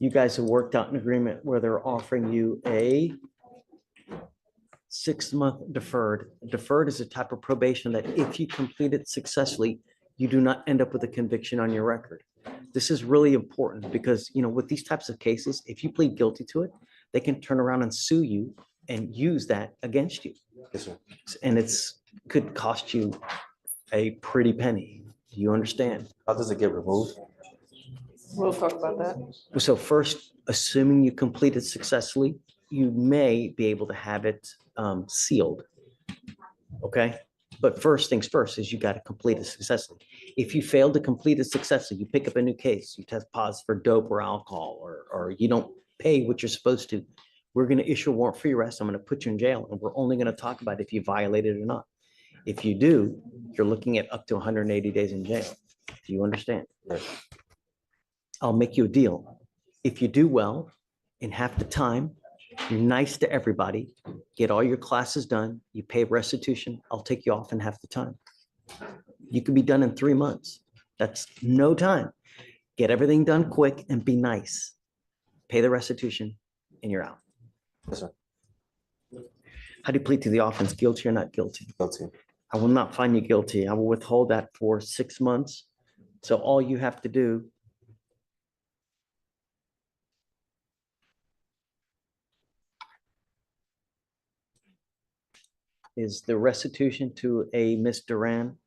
You guys have worked out an agreement where they're offering you a 6-month deferred. Deferred is a type of probation that if you complete it successfully, you do not end up with a conviction on your record. This is really important because, with these types of cases, if you plead guilty to it, they can turn around and sue you and use that against you. Yes, sir. And could cost you a pretty penny. Do you understand? How does it get removed? We'll talk about that. So first, assuming you complete it successfully, you may be able to have it sealed. Okay? But first things first is you got to complete it successfully. If you fail to complete it successfully, you pick up a new case, you test positive for dope or alcohol, or you don't pay what you're supposed to, we're going to issue a warrant for your arrest. I'm going to put you in jail, and we're only going to talk about if you violated it or not. If you do, you're looking at up to 180 days in jail. Do you understand? I'll make you a deal. If you do well in half the time, you're nice to everybody, get all your classes done, you pay restitution, I'll take you off in half the time. You could be done in 3 months. That's no time. Get everything done quick and be nice. Pay the restitution and you're out. Yes, sir. How do you plead to the offense? Guilty or not guilty? Guilty. I will not find you guilty. I will withhold that for 6 months. So all you have to do is the restitution to a Miss Duran,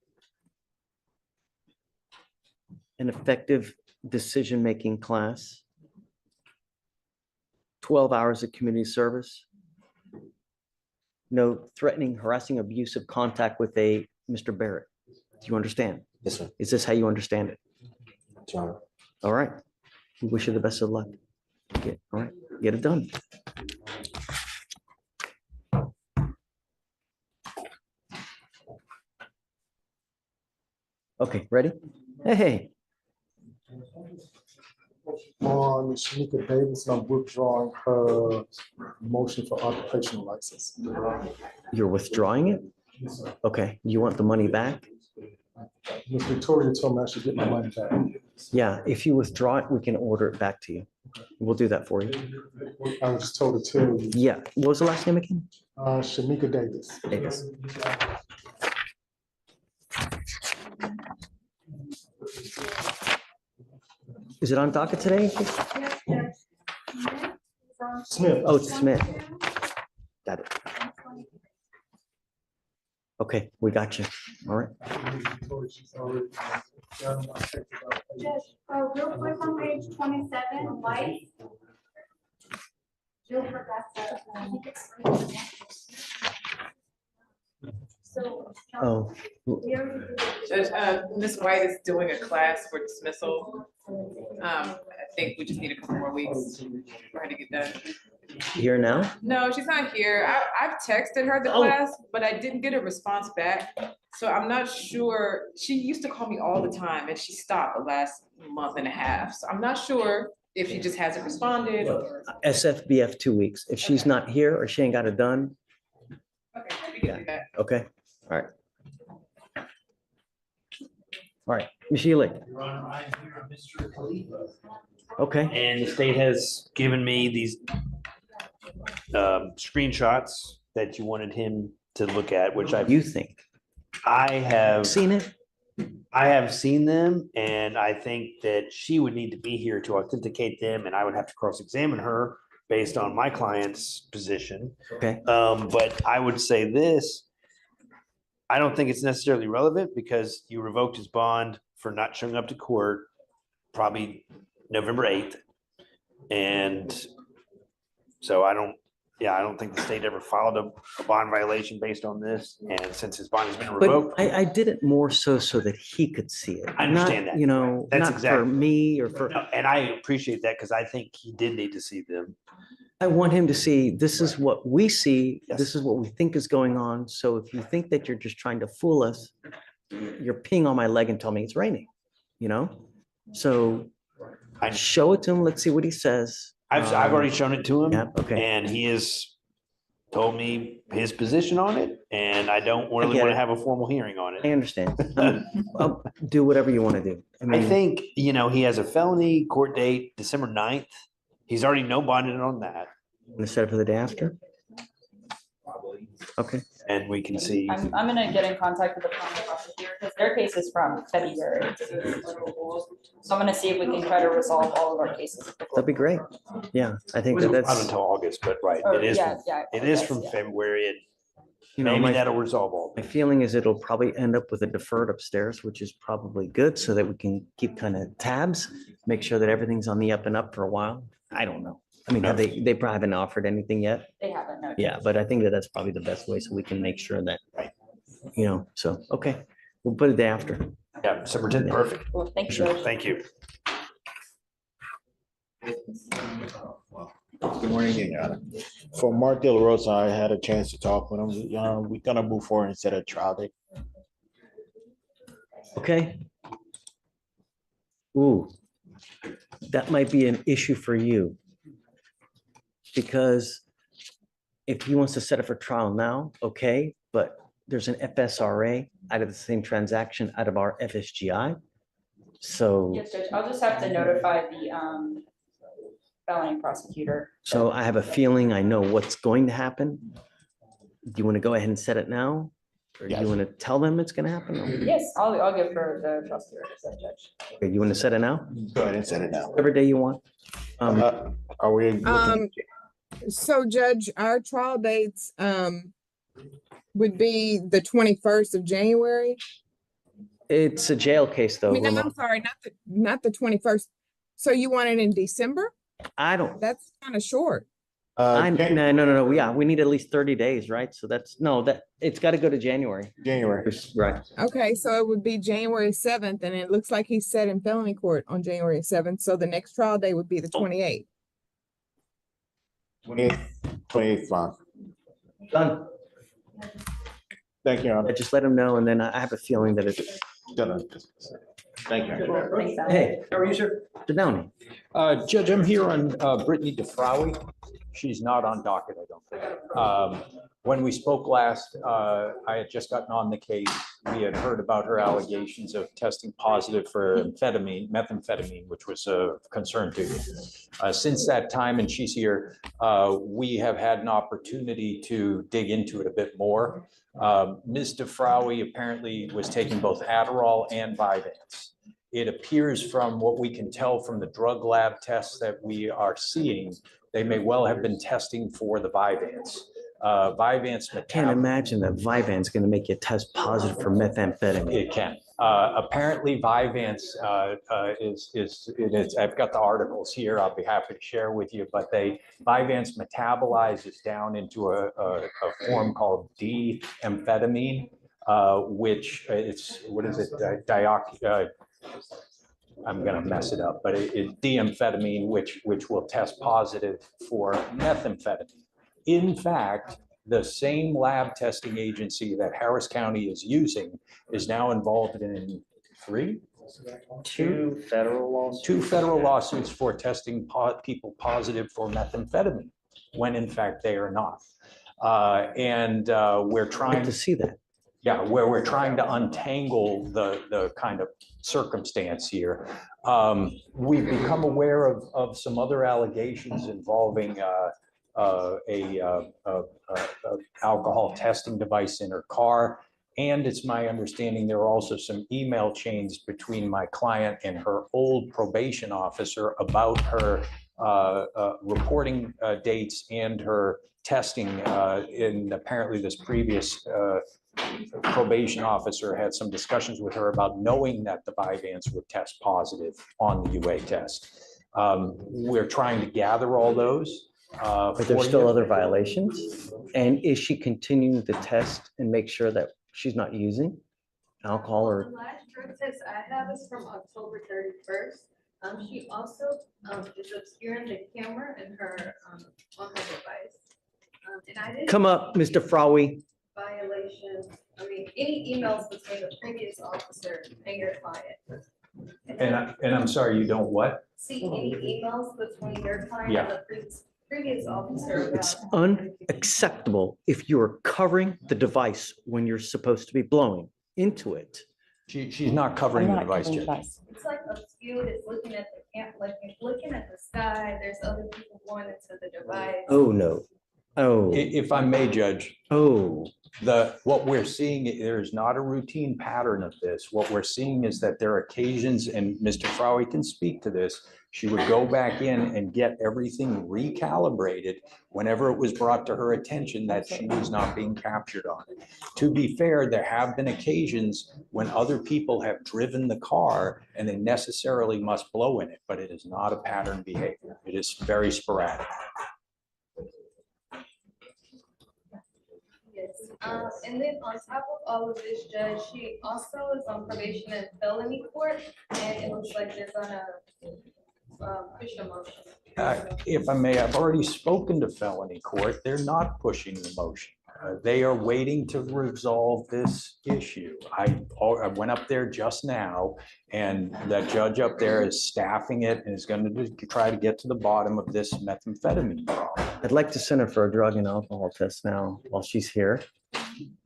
an effective decision-making class, 12 hours of community service, no threatening, harassing, abusive contact with a Mr. Barrett. Do you understand? Yes, sir. Is this how you understand it? Yes, Your Honor. All right. We wish you the best of luck. All right, get it done. Okay, ready? Hey. On Shanika Davis, I'm withdrawing her motion for occupational license. You're withdrawing it? Okay, you want the money back? Ms. Victoria told me I should get my money back. Yeah, if you withdraw it, we can order it back to you. We'll do that for you. I was told to tell you. Yeah, what was the last name again? Shanika Davis. Davis. Is it on docket today? Smith. Oh, it's Smith. Got it. Okay, we got you. All right. Real quick on page 27, life. Jill forgot that. I think it's. So. Oh. Ms. White is doing a class for dismissal. I think we just need a couple more weeks for her to get done. Here now? No, she's not here. I've texted her the class, but I didn't get a response back. So I'm not sure. She used to call me all the time and she stopped the last month and a half. So I'm not sure if she just hasn't responded or. SFBF 2 weeks. If she's not here or she ain't got it done. Okay, we can do that. Okay, all right. All right, Ms. Shealy. Your Honor, I'm here, Mr. Khalifa. Okay. And the state has given me these screenshots that you wanted him to look at, which You think? I have seen it. I have seen them, and I think that she would need to be here to authenticate them, and I would have to cross-examine her based on my client's position. Okay. But I would say this. I don't think it's necessarily relevant because you revoked his bond for not showing up to court probably November 8th. And so I don't think the state ever filed a bond violation based on this. And since his bond has been revoked. But I did it more so that he could see it. I understand Not, that. You know, That's not exactly. for me or for. No, and I appreciate that because I think he did need to see them. I want him to see, this is what we see, this is what we think is going on. So if you think that you're just trying to fool us, you're peeing on my leg and telling me it's raining, you know? So show it to him. Let's see what he says. I've already shown it to him. Yeah, okay. And he has told me his position on it, and I don't really get want it. to have a formal hearing on it. I understand. I'll do whatever you want to do. I mean, think, he has a felony court date, December 9th. He's already no bonded on that. Gonna set it for the day after? Okay. And we can see. I'm gonna get in contact with the county prosecutor because their case is from February. So I'm gonna see if we can try to resolve all of our cases. That'd be great. Yeah, I think Not that's, until August, but right, Or, it is, yeah, from- yeah, it is yes, from yeah. February, and you know, maybe that'll resolve all. my feeling is it'll probably end up with a deferred upstairs, which is probably good so that we can keep kind of tabs, make sure that everything's on the up and up for a while. I don't know. I mean, they probably haven't offered anything yet. They haven't, no. Yeah, but I think that that's probably the best way so we can make sure that you know, so, okay, we'll put it day after. Yeah, December 10th, perfect. Well, thank you, Sure, Judge. thank you. Good morning, Your Honor. For Mark De La Rosa, I had a chance to talk with him. We're gonna move forward and set a trial date. Okay. Ooh, that might be an issue for you. Because if he wants to set it for trial now, okay, but there's an FSRA out of the same transaction out of our FSGI. So, Yes, Judge, I'll just have to notify the felony prosecutor. so I have a feeling I know what's going to happen. Do you want to go ahead and set it now? Or do you want to tell them it's gonna happen? Or- Yes, I'll give her the prosecutor to set, Judge. Okay, you want to set it now? Go ahead and set it now. Every day you want? Are we? looking- So Judge, our trial dates, would be the 21st of January. It's a jail case I though. mean, I'm Ramon. sorry, not the 21st. So you want it in December? I don't, That's kind of short. no, yeah, we need at least 30 days, right? So that's, no, that, it's got to go to January. January. Right. Okay, so it would be January 7th, and it looks like he's set in felony court on January 7th. So the next trial day would be the 28th. 28th month. Done. Thank you, Your Honor. Just let him know, and then I have a feeling that it's. Done. Thank you. Your Honor. Thanks, Alan. Hey, How are you, sir? sit down. Judge, I'm here on Brittany DeFrawi. She's not on docket, I don't think. When we spoke last, I had just gotten on the case. We had heard about her allegations of testing positive for methamphetamine, which was a concern to you. Since that time, and she's here, we have had an opportunity to dig into it a bit more. Ms. DeFrawi apparently was taking both Adderall and Vyvanse. It appears from what we can tell from the drug lab tests that we are seeing, they may well have been testing for the Vyvanse. Vyvanse. I can't imagine that Vyvanse is going to make you test positive for methamphetamine. It can. Apparently Vyvanse I've got the articles here. I'll be happy to share with you, but Vyvanse metabolizes down into a form called D-amphetamine, which it's, what is it? I'm gonna mess it up, but it's D-amphetamine, which will test positive for methamphetamine. In fact, the same lab testing agency that Harris County is using is now involved in two federal lawsuits for testing people positive for methamphetamine, when in fact they are not. We're trying to see that. Yeah, where we're trying to untangle the kind of circumstance here. We've become aware of some other allegations involving a alcohol testing device in her car. And it's my understanding there are also some email chains between my client and her old probation officer about her reporting dates and her testing. And apparently this previous probation officer had some discussions with her about knowing that the Vyvanse would test positive on the UA test. We're trying to gather all those. But there's still other violations. And is she continuing to test and make sure that she's not using alcohol The or? last drug test I have is from October 31st. She also is obscuring the camera in her on her device. And I didn't. Come up, Mr. Frawley. Violation, I mean, any emails between the previous officer and your client. And I'm sorry, you don't what? See any emails between your client Yeah. and the previous officer. It's about- unacceptable if you're covering the device when you're supposed to be blowing into it. She's not covering the device, Judge. It's like obscured, it's looking at the camp, like you're looking at the sky, there's other people going into the device. Oh, no. Oh. If I may, Judge. Oh. What we're seeing, there's not a routine pattern of this. What we're seeing is that there are occasions, and Mr. Frawley can speak to this, she would go back in and get everything recalibrated whenever it was brought to her attention that she was not being captured on it. To be fair, there have been occasions when other people have driven the car and they necessarily must blow in it, but it is not a pattern behavior. It is very sporadic. Yes. And then on top of all of this, Judge, she also is on probation and felony court, and it looks like they're gonna push a motion. If I may, I've already spoken to felony court. They're not pushing the motion. They are waiting to resolve this issue. I went up there just now, and that judge up there is staffing it and is going to try to get to the bottom of this methamphetamine problem. I'd like to send her for a drug and alcohol test now while she's here.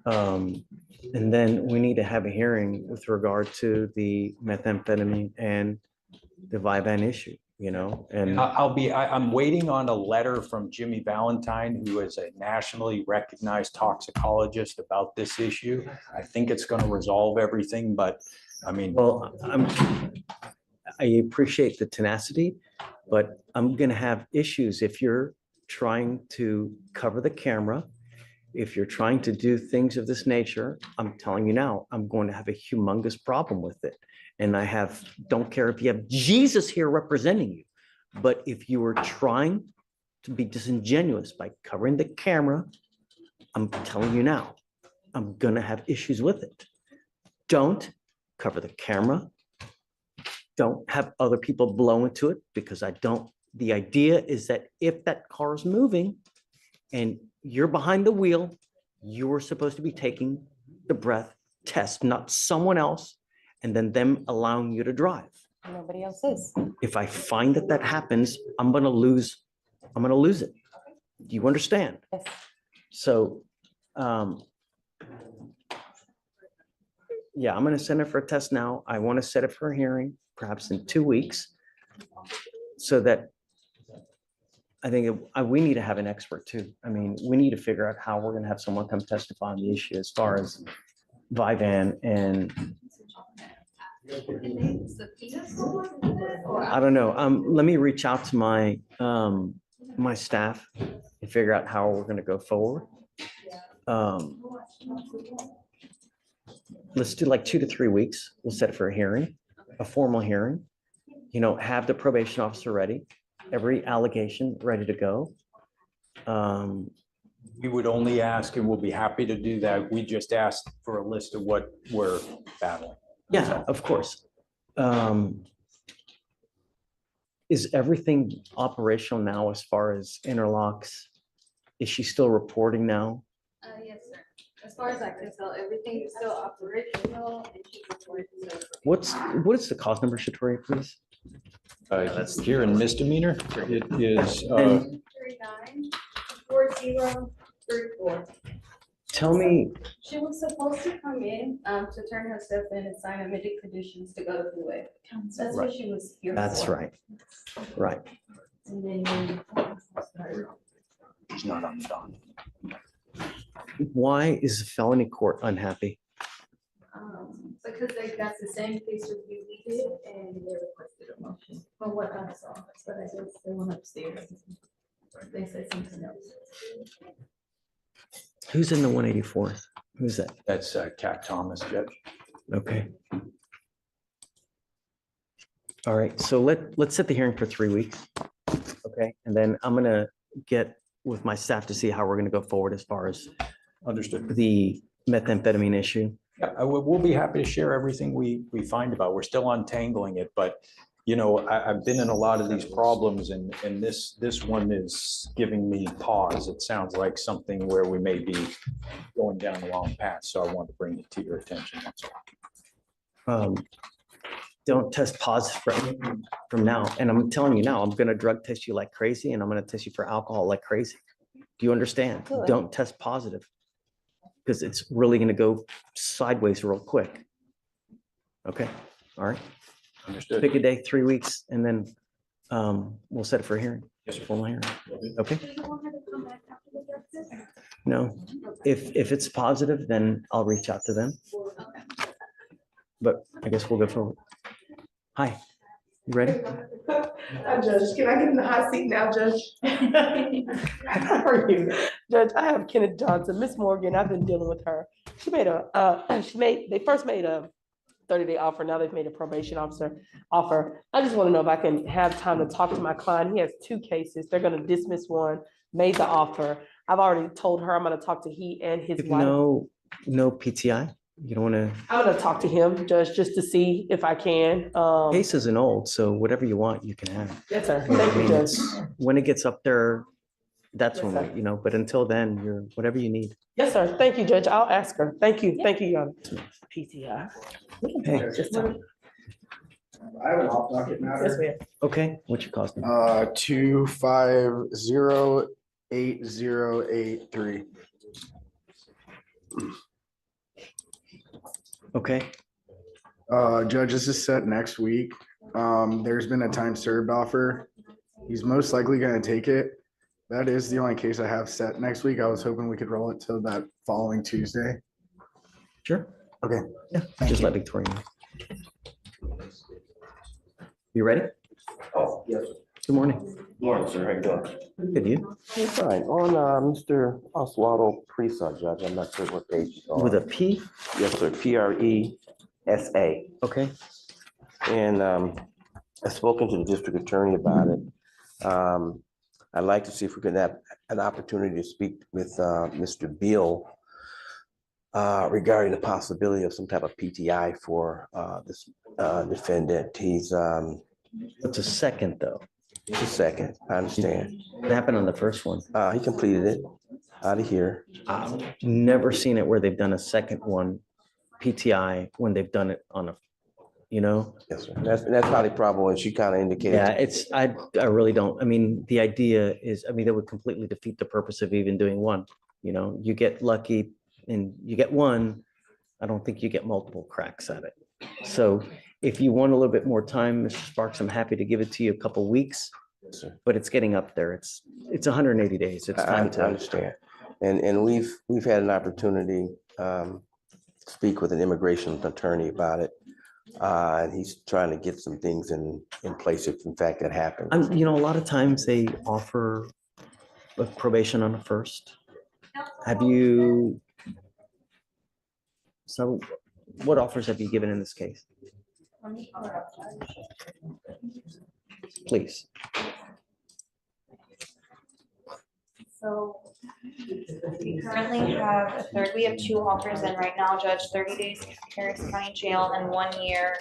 And then we need to have a hearing with regard to the methamphetamine and the Vyvan issue, you know, and I'm waiting on a letter from Jimmy Valentine, who is a nationally recognized toxicologist about this issue. I think it's going to resolve everything, but I mean. Well, I appreciate the tenacity, but I'm going to have issues if you're trying to cover the camera. If you're trying to do things of this nature, I'm telling you now, I'm going to have a humongous problem with it. And don't care if you have Jesus here representing you, but if you were trying to be disingenuous by covering the camera, I'm telling you now, I'm gonna have issues with it. Don't cover the camera. Don't have other people blow into it, because the idea is that if that car is moving and you're behind the wheel, you are supposed to be taking the breath test, not someone else, and then them allowing you to drive. Nobody else is. If I find that happens, I'm gonna lose it. Do you understand? Yes. So, yeah, I'm gonna send her for a test now. I want to set it for a hearing, perhaps in 2 weeks, so that I think we need to have an expert too. I mean, we need to figure out how we're gonna have someone come testify on the issue as far as Vyvan and I don't know. Let me reach out to my my staff and figure out how we're gonna go forward. Let's do like 2 to 3 weeks. We'll set it for a hearing, a formal hearing. You know, have the probation officer ready, every allegation ready to go. We would only ask, and we'll be happy to do that. We just asked for a list of what we're battling. Yeah, of course. Is everything operational now as far as interlocks? Is she still reporting now? Yes, sir. As far as I can tell, everything is still operational and she's reporting. What is the cause number, Shatori, please? That's here in misdemeanor. It is. 394034. Tell me, She was supposed to come in to turn herself in and sign amended conditions to go to Plea. That's what she was here for. that's right. Right. And then She's not on the docket. Why is the felony court unhappy? because they got the same case review we did and they requested a motion from what I saw, but I guess they went upstairs. They said something else. Who's in the 184th? Who's that? That's Cat Thomas, Judge. Okay. All right, so let's set the hearing for 3 weeks. Okay, and then I'm gonna get with my staff to see how we're gonna go forward as far as Understood. the methamphetamine issue. Yeah, we'll be happy to share everything we find about. We're still untangling it, but you know, I've been in a lot of these problems and this one is giving me pause. It sounds like something where we may be going down the wrong path. So I want to bring it to your attention. That's all. Don't test positive from now. And I'm telling you now, I'm gonna drug test you like crazy and I'm gonna test you for alcohol like crazy. Do you understand? Good. Don't test positive. Because it's really gonna go sideways real quick. Okay, all right. Understood. Pick a day, 3 weeks, and then we'll set it for a hearing. Yes, sir. Formal hearing. Okay? No, if it's positive, then I'll reach out to them. But I guess we'll go forward. Hi, you ready? Hi, Judge. Can I get in the hot seat now, Judge? How are you? Judge, I have Kenneth Johnson, Miss Morgan. I've been dealing with her. They first made a 30-day offer. Now they've made a probation officer offer. I just want to know if I can have time to talk to my client. He has 2 cases. They're going to dismiss one, made the offer. I've already told her I'm gonna talk to he and his If wife. no PTI, you don't want to, I'm gonna talk to him, Judge, just to see if I can. case isn't old, so whatever you want, you can have. Yes, sir. You know, Thank I you, mean, Judge. it's, when it gets up there, that's Yes, when, sir. but until then, you're, whatever you need. Yes, sir. Thank you, Judge. I'll ask her. Thank you. Thank you, Your Honor. PTI. Hey. Just tell me. I have an off-docket Yes, matter. ma'am. Okay, what's your cost? 2508083. Okay, Judge, this is set next week. There's been a time served offer. He's most likely gonna take it. That is the only case I have set next week. I was hoping we could roll it till that following Tuesday. sure. Okay. Yeah, Thank just you. let Victoria know. You ready? Oh, yes. Good morning. Morning, sir. How you doing? Good, you? Fine. On Mr. Oswaldo Presa, Judge, I'm not sure what page he's on. With a P? Yes, sir. PRESA. Okay. And I've spoken to the district attorney about it. I'd like to see if we can have an opportunity to speak with Mr. Beal regarding the possibility of some type of PTI for this defendant. He's It's a second, though. it's a second, I understand. What happened on the first one? He completed it out of here. I've never seen it where they've done a second one, PTI, when they've done it on a, Yes, sir. That's probably probable, and she kind of indicated. Yeah, I really don't, I mean, the idea is, that would completely defeat the purpose of even doing one. You get lucky and you get one, I don't think you get multiple cracks at it. So if you want a little bit more time, Mr. Sparks, I'm happy to give it to you a couple weeks. Yes, sir. But it's getting up there. It's 180 days. It's I time to. understand. And we've had an opportunity to speak with an immigration attorney about it. And he's trying to get some things in place if in fact that happens. A lot of times they offer a probation on a first. So what offers have you given in this case? Please. So we currently have we have 2 offers in right now, Judge, 30 days Harris County Jail and 1 year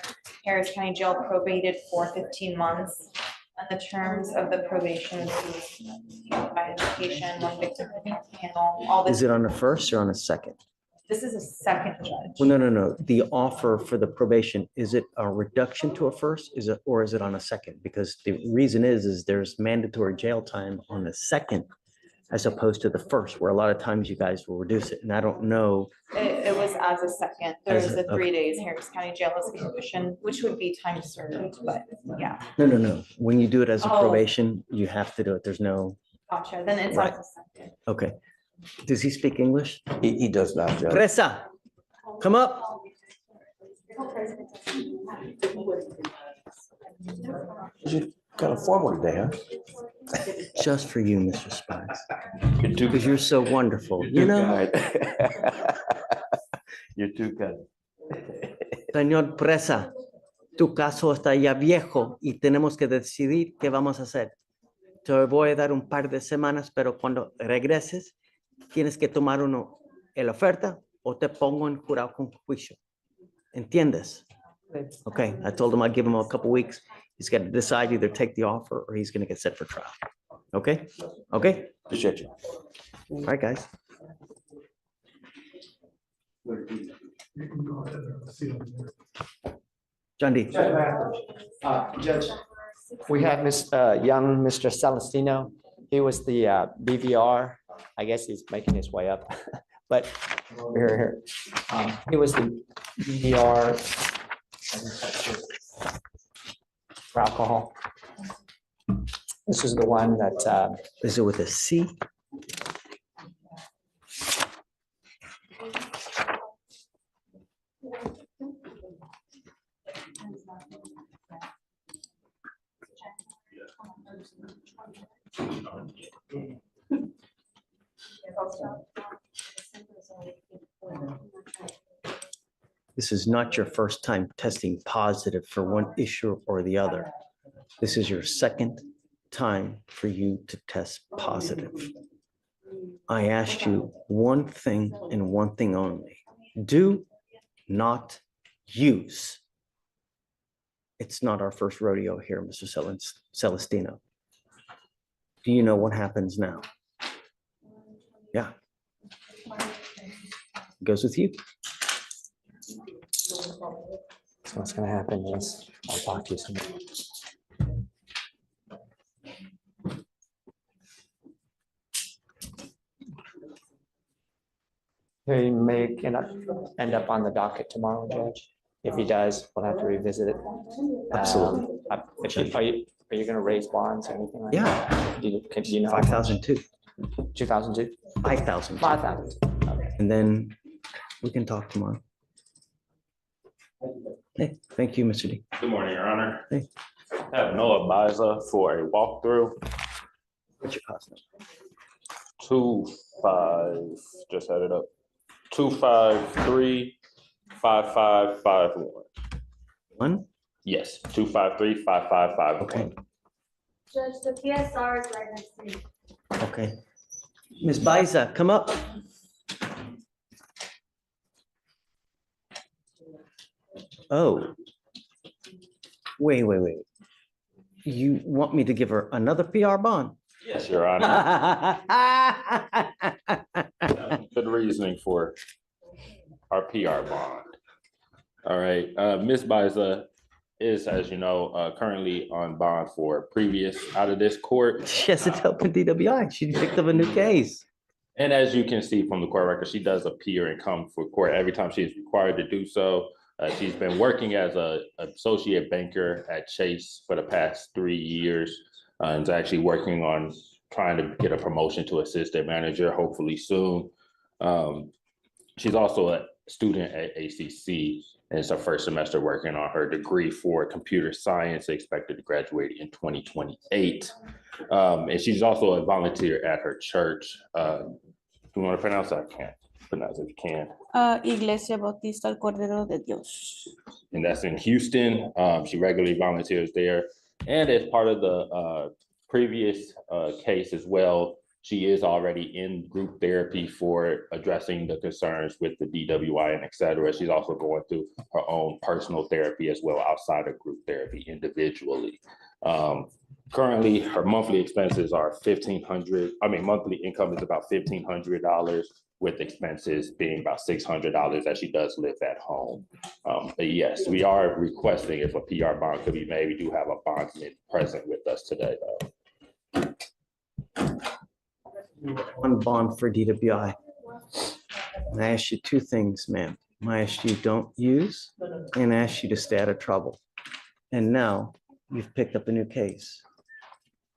Harris County Jail probated for 15 months. And the terms of the probation is by education, 1 victim panel, all this. Is it on a first or on a second? This is a second, Judge. Well, no. The offer for the probation, is it a reduction to a first? Or is it on a second? Because the reason is there's mandatory jail time on the second as opposed to the first, where a lot of times you guys will reduce it. And I don't know. It was as a second. There As was a- a 3 days Harris County Jail as a condition, which would be time served, but yeah, No. When you do it as a Oh. probation, you have to do it. There's no, gotcha. Then it's Right. as a second. okay. Does he speak English? He does not, Judge. Presa, come up. You're kind of formal today, huh? Just for you, Mr. Spies. You're too Because you're so wonderful, You're too kind. You're too kind. Señor Presa, tu caso está ya viejo y tenemos que decidir qué vamos a hacer. Te voy a dar un par de semanas, pero cuando regreses, tienes que tomar la oferta o te pongo en jurado con juicio. ¿Entiendes? Okay, I told him I'd give him a couple weeks. He's got to decide either take the offer or he's going to get set for trial. Okay? Okay? Appreciate you. All right, guys. John D. Judge, we have young Mr. Celestino. He was the BVR. I guess he's making his way up, but here. He was the BVR for alcohol. This is the one that. Is it with a C? This is not your first time testing positive for one issue or the other. This is your second time for you to test positive. I asked you one thing and one thing only. Do not use. It's not our first rodeo here, Mr. Celestino. Do you know what happens now? Yeah. Goes with you. So what's gonna happen is I'll talk to you soon. He may end up on the docket tomorrow, Judge. If he does, we'll have to revisit it. Absolutely. Are you gonna raise bonds or anything like Yeah. that? Do you know? 5,002. 2002? 5,000. 5,000. And then we can talk tomorrow. Hey, thank you, Mr. D. Good morning, Your Honor. Hey. I have no advisor for a walkthrough. What's your cost? 25, just had it up. 253-5551. One? Yes, 253-5551. Okay. Judge, the PSR is right next to me. Okay. Ms. Biza, come up. Oh. Wait. You want me to give her another PR bond? Yes, Your Honor. Good reasoning for our PR bond. All right, Ms. Biza is, as you know, currently on bond for previous out of this court. She has to tell DWI. She picked up a new case. And as you can see from the court record, she does appear and come for court every time she's required to do so. She's been working as an associate banker at Chase for the past 3 years. And is actually working on trying to get a promotion to assistant manager, hopefully soon. She's also a student at ACC, and it's her first semester working on her degree for computer science, expected to graduate in 2028. And she's also a volunteer at her church. Do you want to pronounce that? I can't pronounce it if you can. Iglesia Bautista el Cordero de Dios. And that's in Houston. She regularly volunteers there. And as part of the previous case as well, she is already in group therapy for addressing the concerns with the DWI and et cetera. She's also going through her own personal therapy as well outside of group therapy individually. Currently, her monthly expenses are monthly income is about $1,500, with expenses being about $600 as she does live at home. But yes, we are requesting if a PR bond could be made. We do have a bondsman present with us today, though. One bond for DWI. And I asked you two things, ma'am. I asked you don't use, and I asked you to stay out of trouble. And now you've picked up a new case.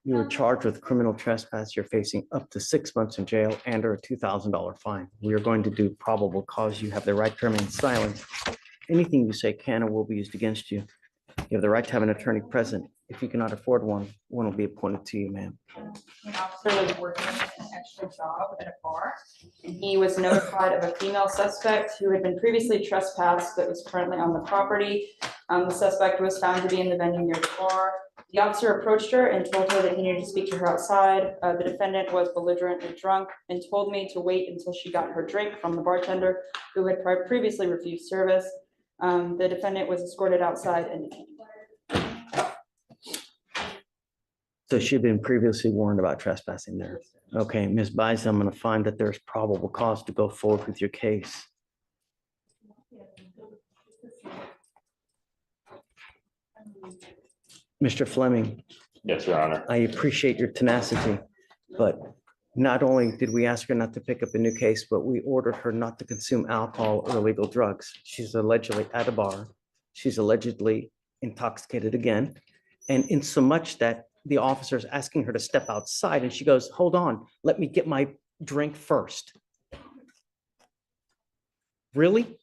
You were charged with criminal trespass. You're facing up to 6 months in jail and or a $2,000 fine. We are going to do probable cause. You have the right to remain silent. Anything you say can or will be used against you. You have the right to have an attorney present. If you cannot afford one, one will be appointed to you, ma'am. An officer was working an extra job at a bar, and he was notified of a female suspect who had been previously trespassed but was currently on the property. The suspect was found to be in the venue near the bar. The officer approached her and told her that he needed to speak to her outside. The defendant was belligerent and drunk and told me to wait until she got her drink from the bartender who had previously refused service. The defendant was escorted outside and detained. So she'd been previously warned about trespassing there. Okay, Ms. Bice, I'm going to find that there's probable cause to go forward with your case. Mr. Fleming. Yes, Your Honor. I appreciate your tenacity, but not only did we ask her not to pick up a new case, but we ordered her not to consume alcohol or illegal drugs. She's allegedly at a bar. She's allegedly intoxicated again. And in so much that the officer is asking her to step outside and she goes, hold on, let me get my drink first. Really?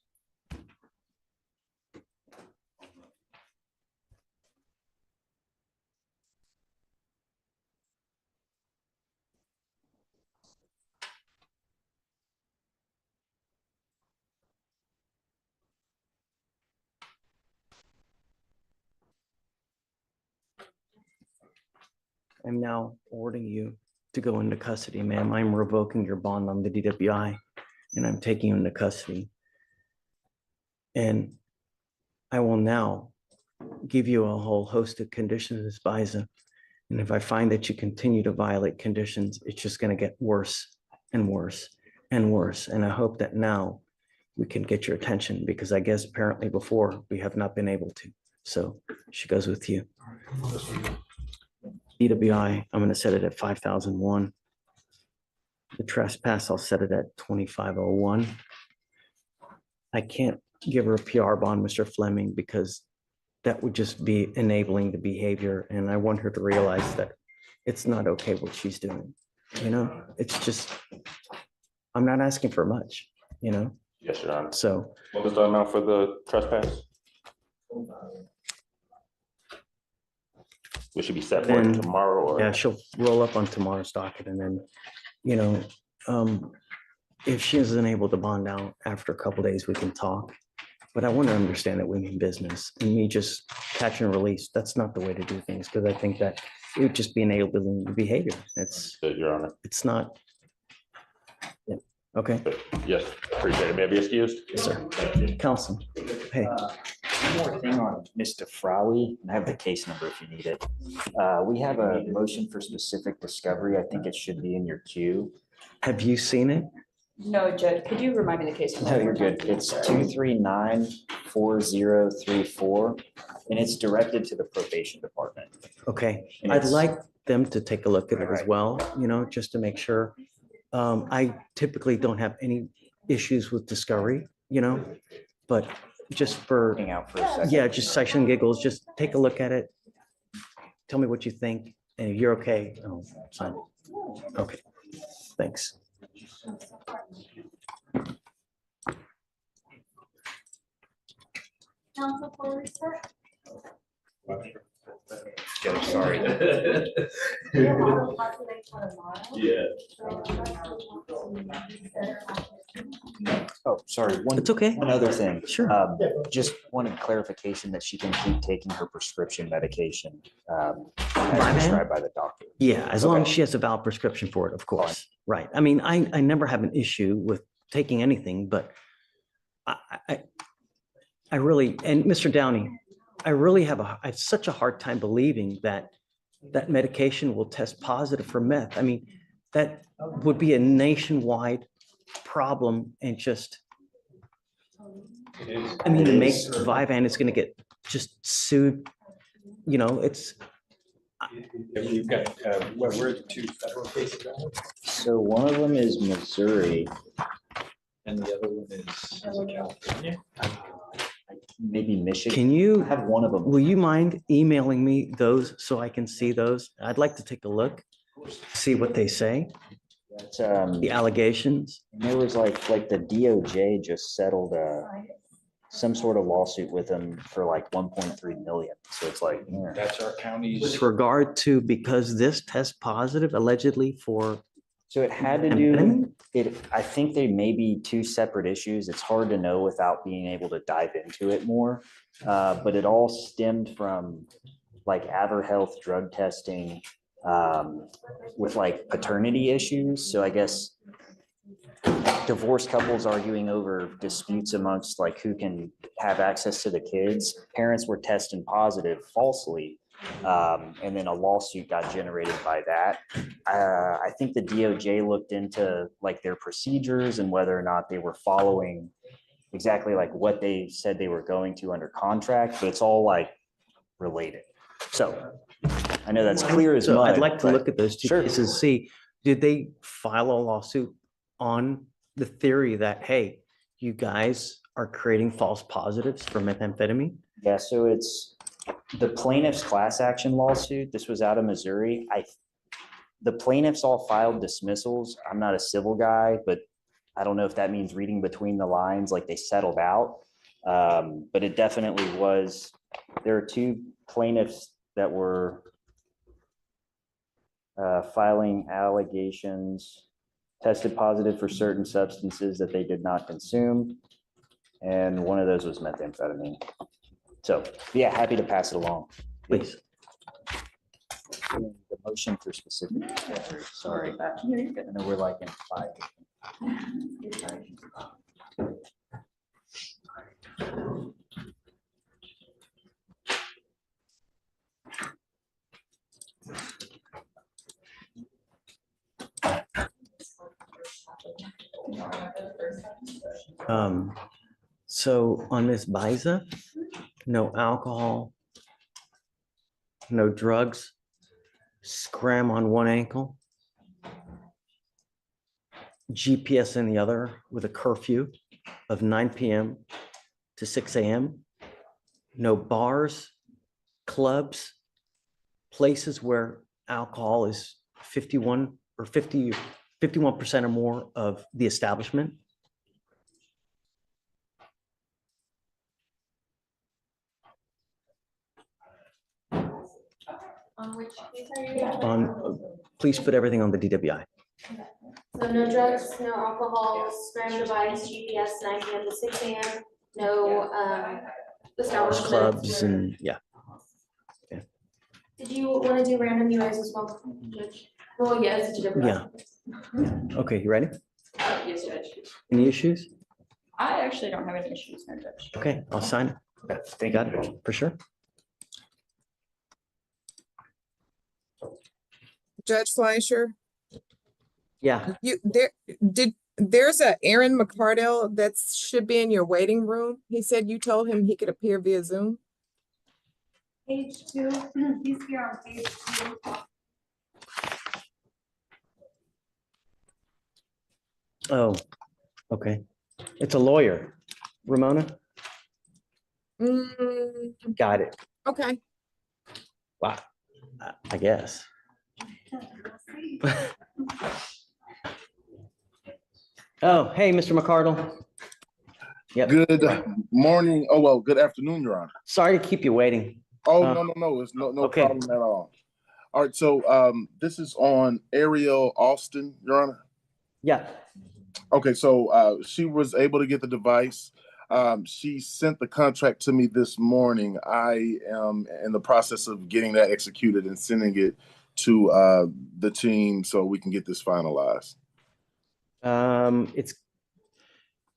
I'm now ordering you to go into custody, ma'am. I'm revoking your bond on the DWI and I'm taking you into custody. And I will now give you a whole host of conditions, Biza. And if I find that you continue to violate conditions, it's just going to get worse and worse and worse. And I hope that now we can get your attention, because I guess apparently before we have not been able to. So she goes with you. DWI, I'm going to set it at 5,001. The trespass, I'll set it at 2,501. I can't give her a PR bond, Mr. Fleming, because that would just be enabling the behavior. And I want her to realize that it's not okay what she's doing. You know, it's just, I'm not asking for much, you know? Yes, Your Honor. So What was the amount for the trespass? We should be set for then, tomorrow or? yeah, she'll roll up on tomorrow's docket, and then, you know, if she isn't able to bond out after a couple days, we can talk. But I want to understand that we mean business, and me just catch and release, that's not the way to do things, because I think that it would just be enabling behavior. It's, Your Honor. it's not. Yeah, okay. Yes, appreciate it. May I be excused? Yes, sir. Counsel, hey. One more thing on Mr. Frowie, and I have the case number if you need it. We have a motion for specific discovery. I think it should be in your queue. Have you seen it? No, Judge, could you remind me the case? No, you're good. It's 2394034, and it's directed to the probation department. Okay, And I'd it's- like them to take a look at it as well, you know, just to make sure. I typically don't have any issues with discovery, you know, but just for, Hang out for a second. yeah, just section giggles, just take a look at it. Tell me what you think, and if you're okay, oh, sign. Okay, thanks. Council for report? Judge, sorry. Oh, sorry. It's okay. One other thing. Sure. Just wanted clarification that she can keep taking her prescription medication as hand? prescribed by the doctor. Yeah, as long as Okay. she has a valid prescription for it, of course. Right. I mean, I never have an issue with taking anything, but I really, and Mr. Downey, I really have I have such a hard time believing that that medication will test positive for meth. I mean, that would be a nationwide problem, and just, I mean, to make Vyvanse is going to get just sued, you know, it's, We've got, where the two federal cases are? So one of them is Missouri, And the other one is California. maybe Michigan. can you, I have one of them. will you mind emailing me those so I can see those? I'd like to take a look, see what they say, But, the allegations. and there was like the DOJ just settled some sort of lawsuit with them for like 1.3 million. So it's like, yeah. That's our county's. With regard to, because this test positive allegedly for, So it had to Amphetamine? do, I think they may be two separate issues. It's hard to know without being able to dive into it more. But it all stemmed from like AdverHealth drug testing with like paternity issues. So I guess divorced couples arguing over disputes amongst like who can have access to the kids. Parents were testing positive falsely. And then a lawsuit got generated by that. I think the DOJ looked into like their procedures and whether or not they were following exactly like what they said they were going to under contract, but it's all like related. So I know that's clear as so mud. I'd like to but- look at those two Sure. cases, see, did they file a lawsuit on the theory that, hey, you guys are creating false positives for methamphetamine? Yeah, so it's the plaintiff's class action lawsuit. This was out of Missouri. The plaintiffs all filed dismissals. I'm not a civil guy, but I don't know if that means reading between the lines, like they settled out. But it definitely was, there are two plaintiffs that were filing allegations, tested positive for certain substances that they did not consume. And one of those was methamphetamine. So, yeah, happy to pass it along. Please. The motion for specific. Sorry, but I know we're like in five. So on Miss Biza, no alcohol, no drugs, scram on one ankle, GPS in the other with a curfew of 9 p.m. to 6 a.m. No bars, clubs, places where alcohol is 51 or 51% or more of the establishment. On which case are you? Please put everything on the DWI. So no drugs, no alcohol, scram device, GPS, 9 p.m. to 6 a.m. No establishment. Clubs and yeah. Did you want to do random UIs as well, Judge? Well, yes, Yeah. Okay, you ready? Yes, Judge. Any issues? I actually don't have any issues, no, Judge. Okay, I'll sign it. Thank you. For sure. Judge Fleischer, Yeah. there's a Aaron McCardell that should be in your waiting room. He said you told him he could appear via Zoom. Page 2, he's here on page 2. Oh, okay. It's a lawyer. Ramona? Got it. Okay. Wow. I guess. Oh, hey, Mr. McCardle. Yep. Good morning. Oh, well, good afternoon, Your Honor. Sorry to keep you waiting. Oh, no. It's no okay. problem at all. All right. So this is on Ariel Austin, Your Honor. Yeah. Okay. So she was able to get the device. She sent the contract to me this morning. I am in the process of getting that executed and sending it to the team so we can get this finalized.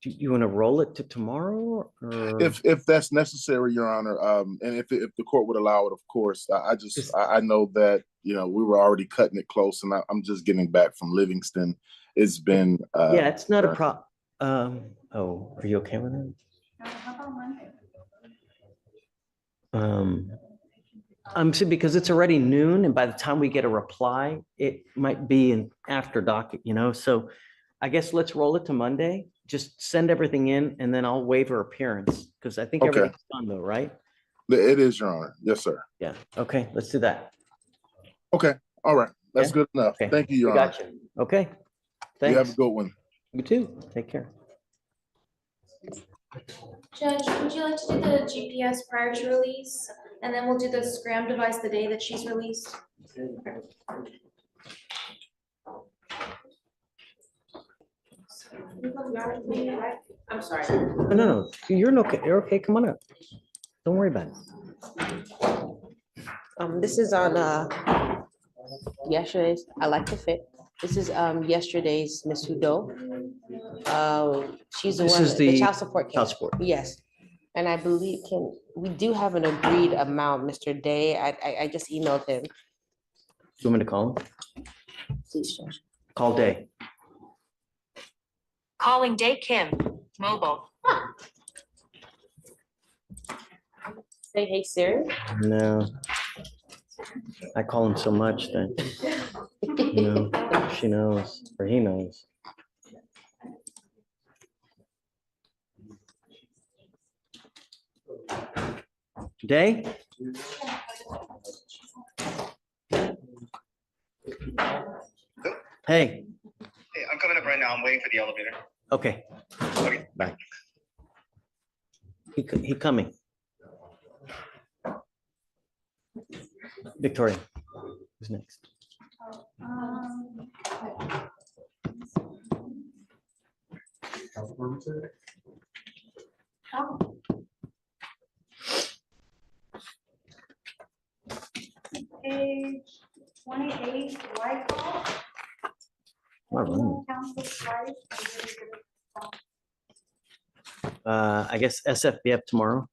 Do you want to roll it to tomorrow? Or? If that's necessary, Your Honor, and if the court would allow it, of course. I know that we were already cutting it close, and I'm just getting back from Livingston. It's been yeah, it's not a problem. Oh, are you okay with it? How about Monday? I'm saying because it's already noon, and by the time we get a reply, it might be an after docket, So I guess let's roll it to Monday. Just send everything in, and then I'll waive her appearance because I think everything's done, though, right? It is, Your Honor. Yes, sir. Yeah. Okay. Let's do that. Okay. All right. That's good enough. Okay. Thank you, Your Honor. Gotcha. Okay. Thanks. You have a good one. You too. Take care. Judge, would you like to do the GPS prior to release? And then we'll do the scram device the day that she's released? I'm sorry. No. You're okay. You're okay. Come on up. Don't worry about it. This is on yesterday's, I like the fit. This is yesterday's Miss Hudo. She's the This one, is the the child support. child case. support. Yes. And I believe we do have an agreed amount, Mr. Day. I just emailed him. Do you want me to call him? Please, Judge. Call Day. Calling Day Kim, mobile. Say hey, Siri. No. I call him so much that, she knows, or he knows. Day? Hey. Hey, I'm coming up right now. I'm waiting for the elevator. Okay. Okay. Bye. He coming. Victoria, who's next? Page 28. All right. I guess SFBF tomorrow.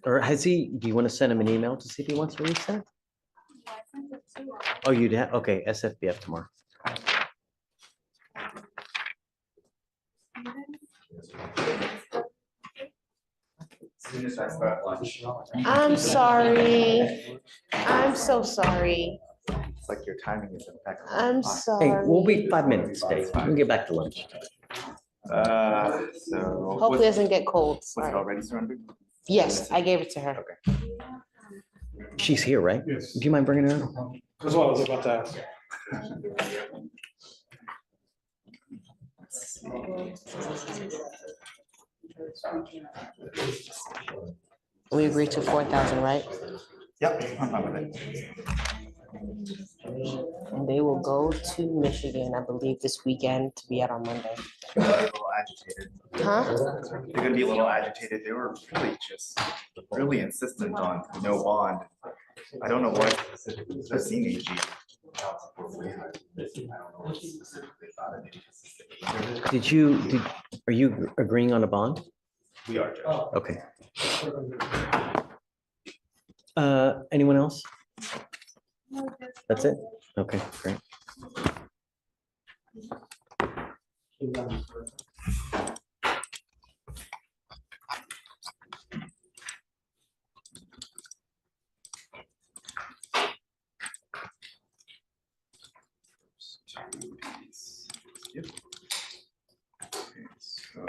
Or has he, do you want to send him an email to see if he wants to reset? Oh, you'd have, okay, SFBF tomorrow. I'm sorry. I'm so sorry. It's like your timing is impeccable. I'm Hey, sorry. we'll be 5 minutes, Dave. We'll get back to lunch. So. Hope it doesn't get cold. Was it Sorry. already surrendered? Yes, I gave it to her. She's here, right? Yes. Do you mind bringing her? That's what I was about to ask. We agreed to 4,000, right? Yep, I'm fine with it. And they will go to Michigan, I believe, this weekend to be out on Monday. A little agitated. Huh? They're gonna be a little agitated. They were really insistent on no bond. I don't know what the scene AG. Are you agreeing on a bond? We are, Judge. Okay. Anyone else? That's it? Okay, great. Yep. Okay, so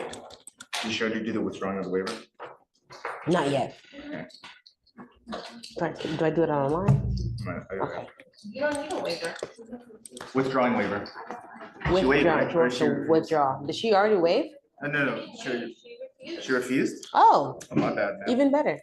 you sure to do the withdrawing of the waiver? Not yet. Okay. Do I do it online? Right, Okay. You don't need a waiver. Withdrawing waiver. She waived, right? Or she refused? Withdraw. Did she already waive? No. She refused? Oh, Oh, my bad. man. even better.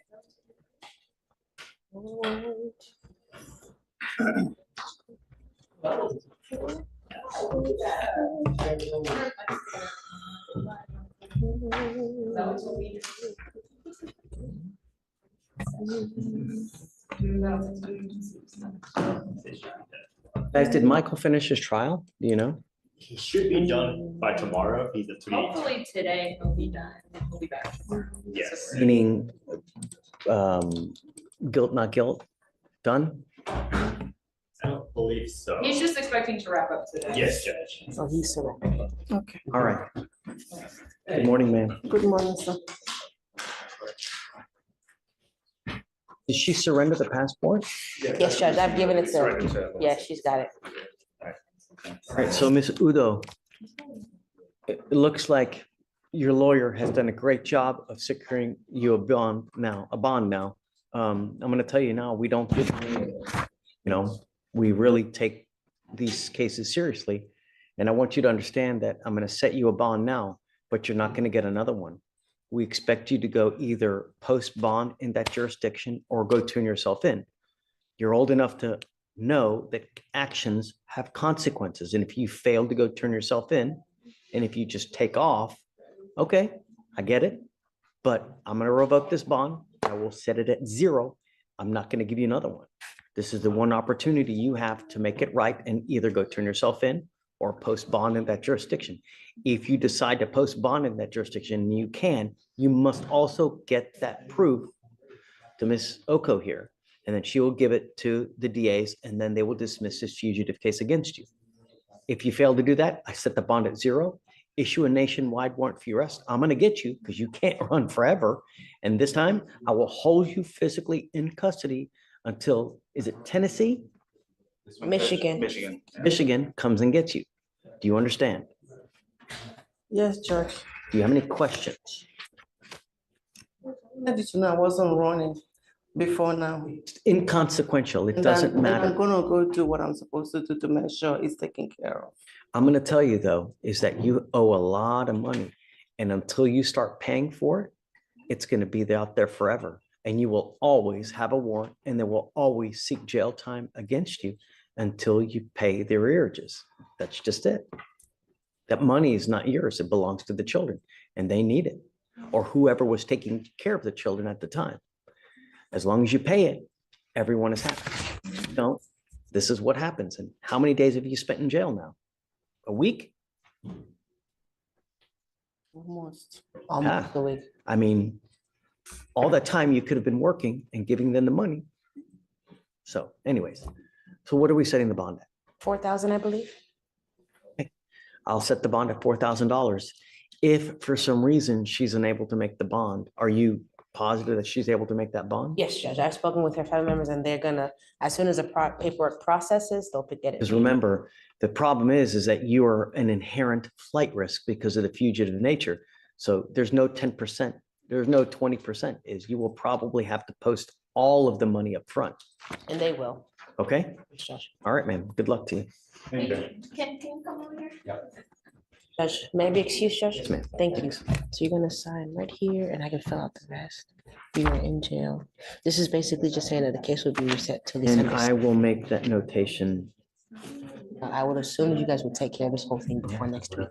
Guys, did Michael finish his trial? Do you know? He should be done by tomorrow. He's a 3 Hopefully today he'll be done. We'll be back tomorrow. Yes. Meaning, guilt, not guilt, done? I don't believe so. He's just expecting to wrap up today. Yes, Judge. So he's surrendered. Okay. All right. Good morning, ma'am. Good morning, sir. Did she surrender the passport? Yes, Judge, I've given it to her. Surrendered to- Yeah, she's got it. All right, so Ms. Udo, it looks like your lawyer has done a great job of securing you a bond now. I'm gonna tell you now, we don't give, we really take these cases seriously. And I want you to understand that I'm gonna set you a bond now, but you're not gonna get another one. We expect you to go either post bond in that jurisdiction or go turn yourself in. You're old enough to know that actions have consequences. And if you fail to go turn yourself in, and if you just take off, okay, I get it. But I'm going to revoke this bond. I will set it at 0. I'm not going to give you another one. This is the one opportunity you have to make it right and either go turn yourself in or post bond in that jurisdiction. If you decide to post bond in that jurisdiction, you must also get that proof to Ms. Oko here. And then she will give it to the DAs and then they will dismiss this fugitive case against you. If you fail to do that, I set the bond at 0, issue a nationwide warrant for your arrest. I'm going to get you because you can't run forever. And this time I will hold you physically in custody until, is it Tennessee? Michigan. Michigan comes and gets you. Do you understand? Yes, Judge. Do you have any questions? I did you know I wasn't running before now? Inconsequential. It And doesn't I'm matter. gonna go do what I'm supposed to do to make sure it's taken care of. I'm going to tell you though, is that you owe a lot of money. And until you start paying for it, it's going to be out there forever. And you will always have a warrant and they will always seek jail time against you until you pay their arrearages. That's just it. That money is not yours. It belongs to the children and they need it, or whoever was taking care of the children at the time. As long as you pay it, everyone is happy. If you don't, this is what happens. And how many days have you spent in jail now? A week? Almost Yeah. a week. I mean, all that time you could have been working and giving them the money. So anyways, so what are we setting the bond at? 4,000, I believe. I'll set the bond at $4,000. If for some reason she's unable to make the bond, are you positive that she's able to make that bond? Yes, Judge. I've spoken with her family members and they're gonna, as soon as the paperwork processes, they'll get it. Because remember, the problem is that you are an inherent flight risk because of the fugitive nature. So there's no 10%, there's no 20%, is you will probably have to post all of the money up front. And they will. Okay? Yes, Judge. All right, man. Good luck to you. Can you come over here? Judge, may I be excused, Judge? Yes, ma'am. Thank you. So you're gonna sign right here and I can fill out the rest. You are in jail. This is basically just saying that the case will be reset till And December. I will make that notation. I would assume that you guys will take care of this whole thing before next week.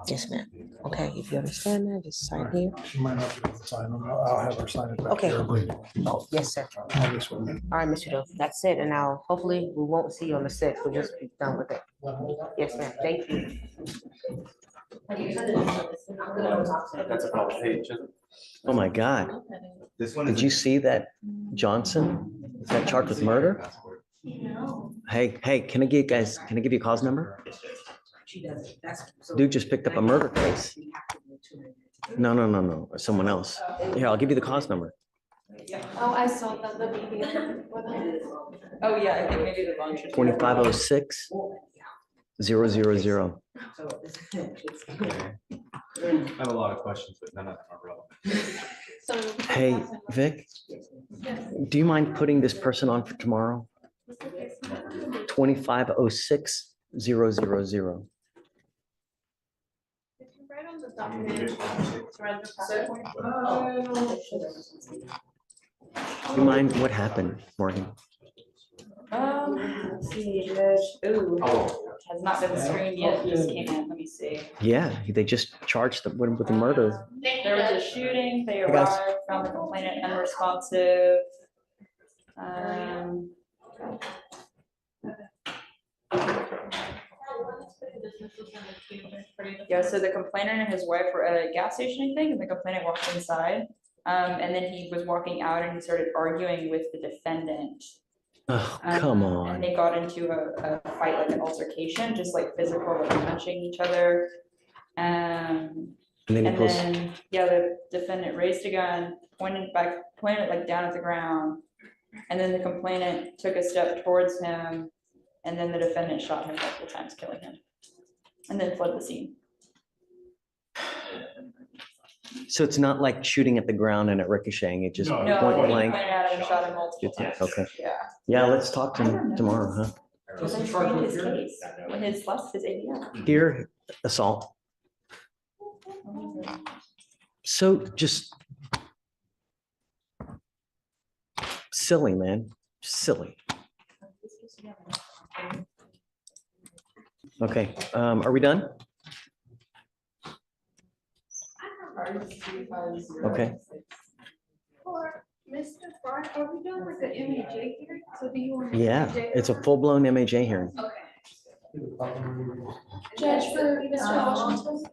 Yes, ma'am. Okay, if you understand that, just sign here. She might not be able to sign them. I'll have her sign it back Okay. here. but Oh, yes, sir. I'll just wait. All right, Mr. Dove, that's it. And now hopefully we won't see you on the sixth. We'll just be done with it. Yes, ma'am. Thank you. That's a problem. Hey, Chisholm. Oh my God. This one Did you see that Johnson got charged with murder? Hey, can I give you a cause number? Dude just picked up a murder case. No, someone else. Here, I'll give you the cause number. Oh, I saw that the BB. Oh, yeah, I think maybe the bond should. 2506 000. I have a lot of questions, but none of them are relevant. Hey, Vic, do you mind putting this person on for tomorrow? 2506 000. Right on the document. It's around the passport. Do you mind what happened, Morgan? Let's see, Judge, ooh, has not been screened yet, just came in, let me see. Yeah, they just charged them with the murder. There was a shooting, they Hey, guys. arrived, found the complainant unresponsive. Yeah, so the complainant and his wife were at a gas station, I think, and the complainant walked inside. And then he was walking out and he started arguing with the defendant. Oh, come And on. they got into a fight, like an altercation, just like physical, like punching each other. And then he And goes, then, yeah, the defendant raised a gun, pointed it like down at the ground. And then the complainant took a step towards him, and then the defendant shot him multiple times, killing him. And then fled the scene. so it's not like shooting at the ground and it ricocheting, it just No, point he pointed blank. at him and shot him multiple times. Okay. Yeah. Yeah, let's talk to him tomorrow, huh? Because he framed his case, when his ADL. Here, assault. So just silly, man, silly. Okay, are we done? Okay, Or Mr. Fry, are we doing like an MAJ here? So do you want? yeah, it's a full-blown MAJ hearing. Okay. Judge for Mr. Washington.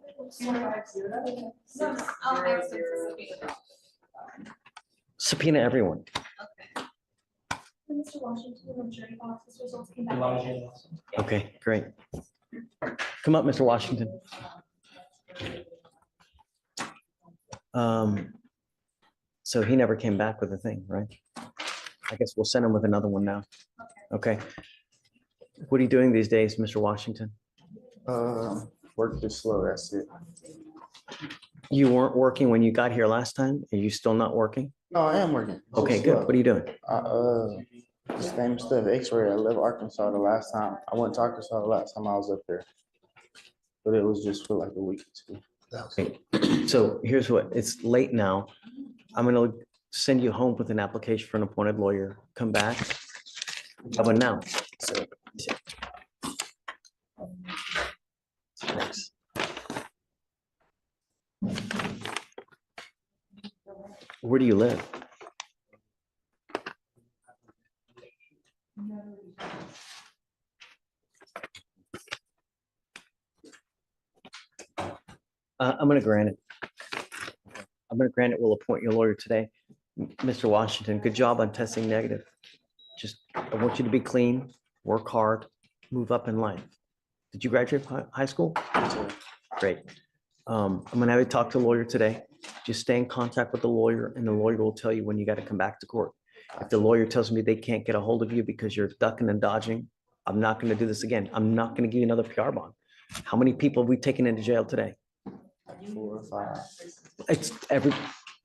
I'll ask him to speak. Subpoena everyone. Mr. Washington, I'm sure your office results came back. Okay, great. Come up, Mr. Washington. So he never came back with a thing, right? I guess we'll send him with another one now. Okay. What are you doing these days, Mr. Washington? Work is slow, that's it. You weren't working when you got here last time? Are you still not working? No, I am working. It's Okay, just good. slow. What are you doing? The same stuff, X-ray. I left Arkansas the last time. I went to Arkansas the last time I was up there. But it was just for like a week or two. Okay. So here's what, it's late now. I'm gonna send you home with an application for an appointed lawyer. Come back. How about now? Thanks. Where do you live? I'm gonna grant it. I'm gonna grant it. We'll appoint your lawyer today. Mr. Washington, good job on testing negative. Just, I want you to be clean, work hard, move up in life. Did you graduate high school? Great. I'm gonna have you talk to a lawyer today. Just stay in contact with the lawyer and the lawyer will tell you when you gotta come back to court. If the lawyer tells me they can't get a hold of you because you're ducking and dodging, I'm not gonna do this again. I'm not gonna give you another PR bond. How many people have we taken into jail today? 4 or 5. It's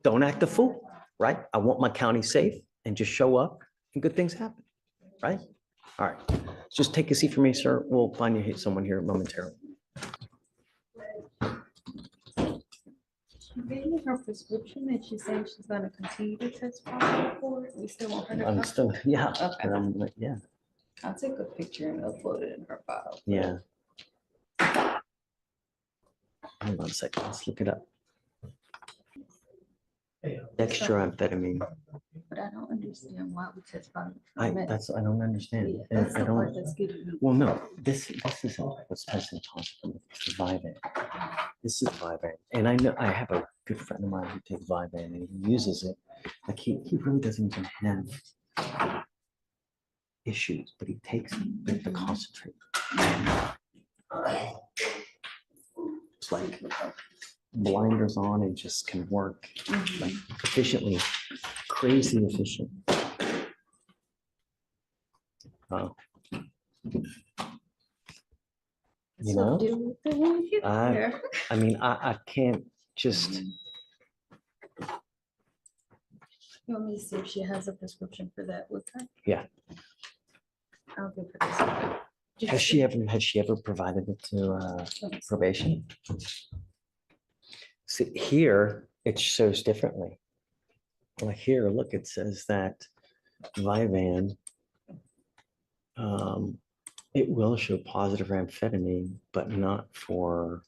don't act a fool, right? I want my county safe and just show up and good things happen, right? All right, just take a seat for me, sir. We'll find you someone here momentarily. She gave me her prescription and she's saying she's gonna continue to test positive for it. We still want her to. I'm still, yeah, Okay. yeah, I'll take a picture and upload it in her file. yeah. Hold on a second, let's look it up. Extramphetamine. But I don't understand why we test positive. for meth. I don't understand. Yeah, that's I the part don't, that's getting me. well, no, this isn't what's testing positive, it's Vyvanse. This is Vyvanse, and I know, I have a good friend of mine who takes Vyvanse and he uses it. Like he really doesn't even have issues, but he takes it to concentrate. It's like blinders on and just can work like efficiently, crazy efficient. Oh. You know, I mean, I can't just. You want me to see if she has a prescription for that with her? Yeah. I'll give her this. Has she ever provided it to probation? See, here it shows differently. Like here, look, it says that Vyvanse, it will show positive for amphetamine, but not for.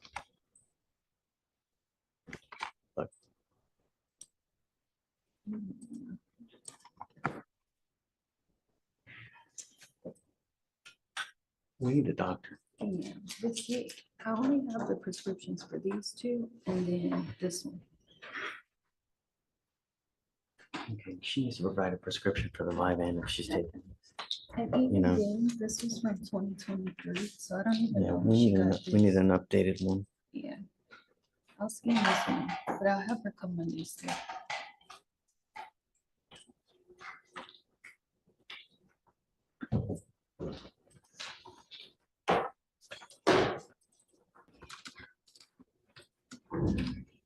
Look. We need a doctor. Yeah, but see, I only have the prescriptions for these two and then this one. Okay, she needs to provide a prescription for the Vyvanse if she's taking. And You know. even then, this was from 2023, so I don't even Yeah, know. we if she need got we need this. an updated one. Yeah. I'll scan this one, but I'll have her come on these two.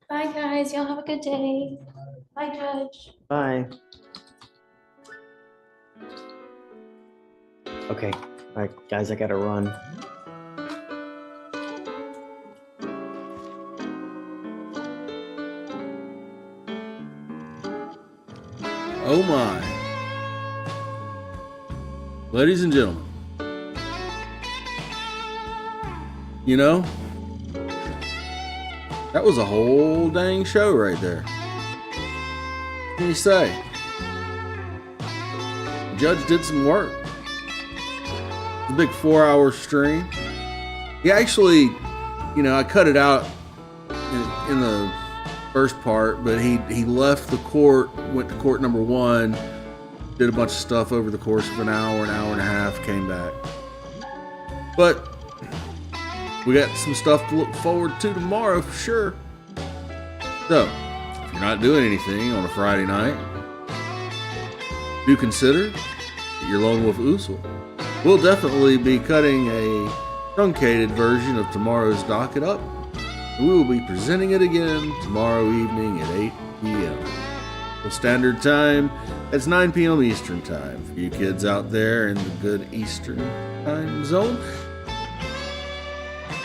Bye, guys. Y'all have a good day. Bye, Judge. Bye. Okay, all right, guys, I gotta run. Oh my. Ladies and gentlemen, you know, that was a whole dang show right there. What can you say? The judge did some work. It's a big 4-hour stream. He actually, you know, I cut it out in the first part, but he left the court, went to court number 1, did a bunch of stuff over the course of an hour and a half, came back. But we got some stuff to look forward to tomorrow for sure. So, if you're not doing anything on a Friday night, do consider that your Lone Wolf Ousel will definitely be cutting a truncated version of tomorrow's docket up. We will be presenting it again tomorrow evening at 8 p.m. The standard time, that's 9 p.m. Eastern time for you kids out there in the good Eastern time zone.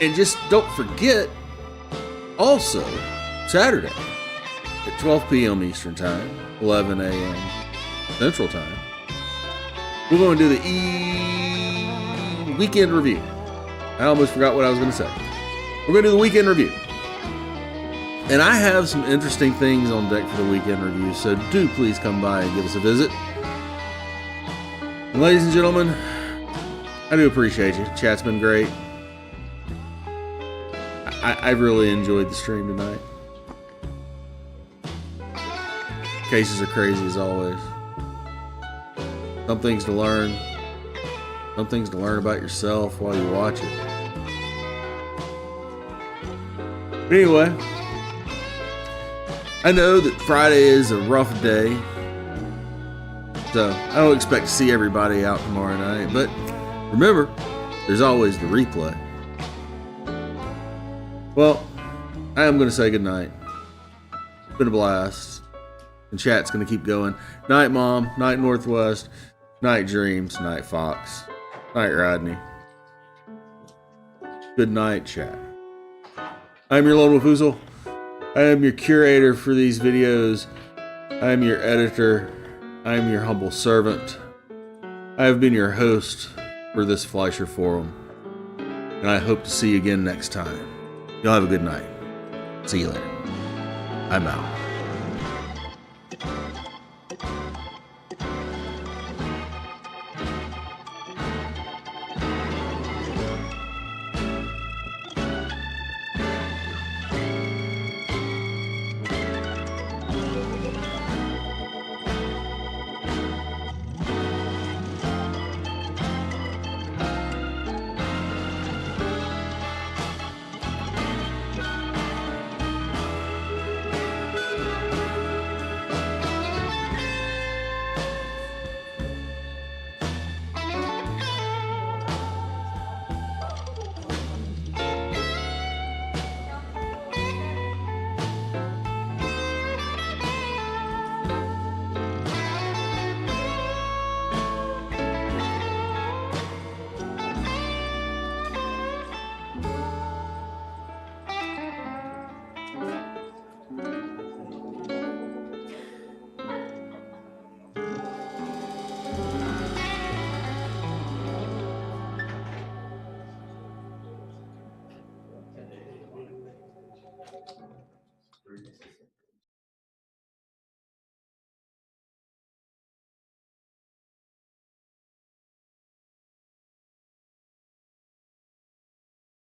And just don't forget, also, Saturday at 12 p.m. Eastern time, 11 a.m. Central time, we're going to do the weekend review. I almost forgot what I was going to say. We're going to do the weekend review. And I have some interesting things on deck for the weekend review, so do please come by and give us a visit. And ladies and gentlemen, I do appreciate you. Chat's been great. I really enjoyed the stream tonight. Cases are crazy as always. Some things to learn. Some things to learn about yourself while you watch it. But anyway, I know that Friday is a rough day. So I don't expect to see everybody out tomorrow night. But remember, there's always the replay. Well, I am going to say goodnight. It's been a blast. And chat's going to keep going. Night, Mom. Night, Northwest. Night, Dreams. Night, Fox. Night, Rodney. Good night, chat. I'm your Lone Wolfoozle. I am your curator for these videos. I am your editor. I am your humble servant. I have been your host for this Fleischer Forum. And I hope to see you again next time. Y'all have a good night. See you later. I'm out.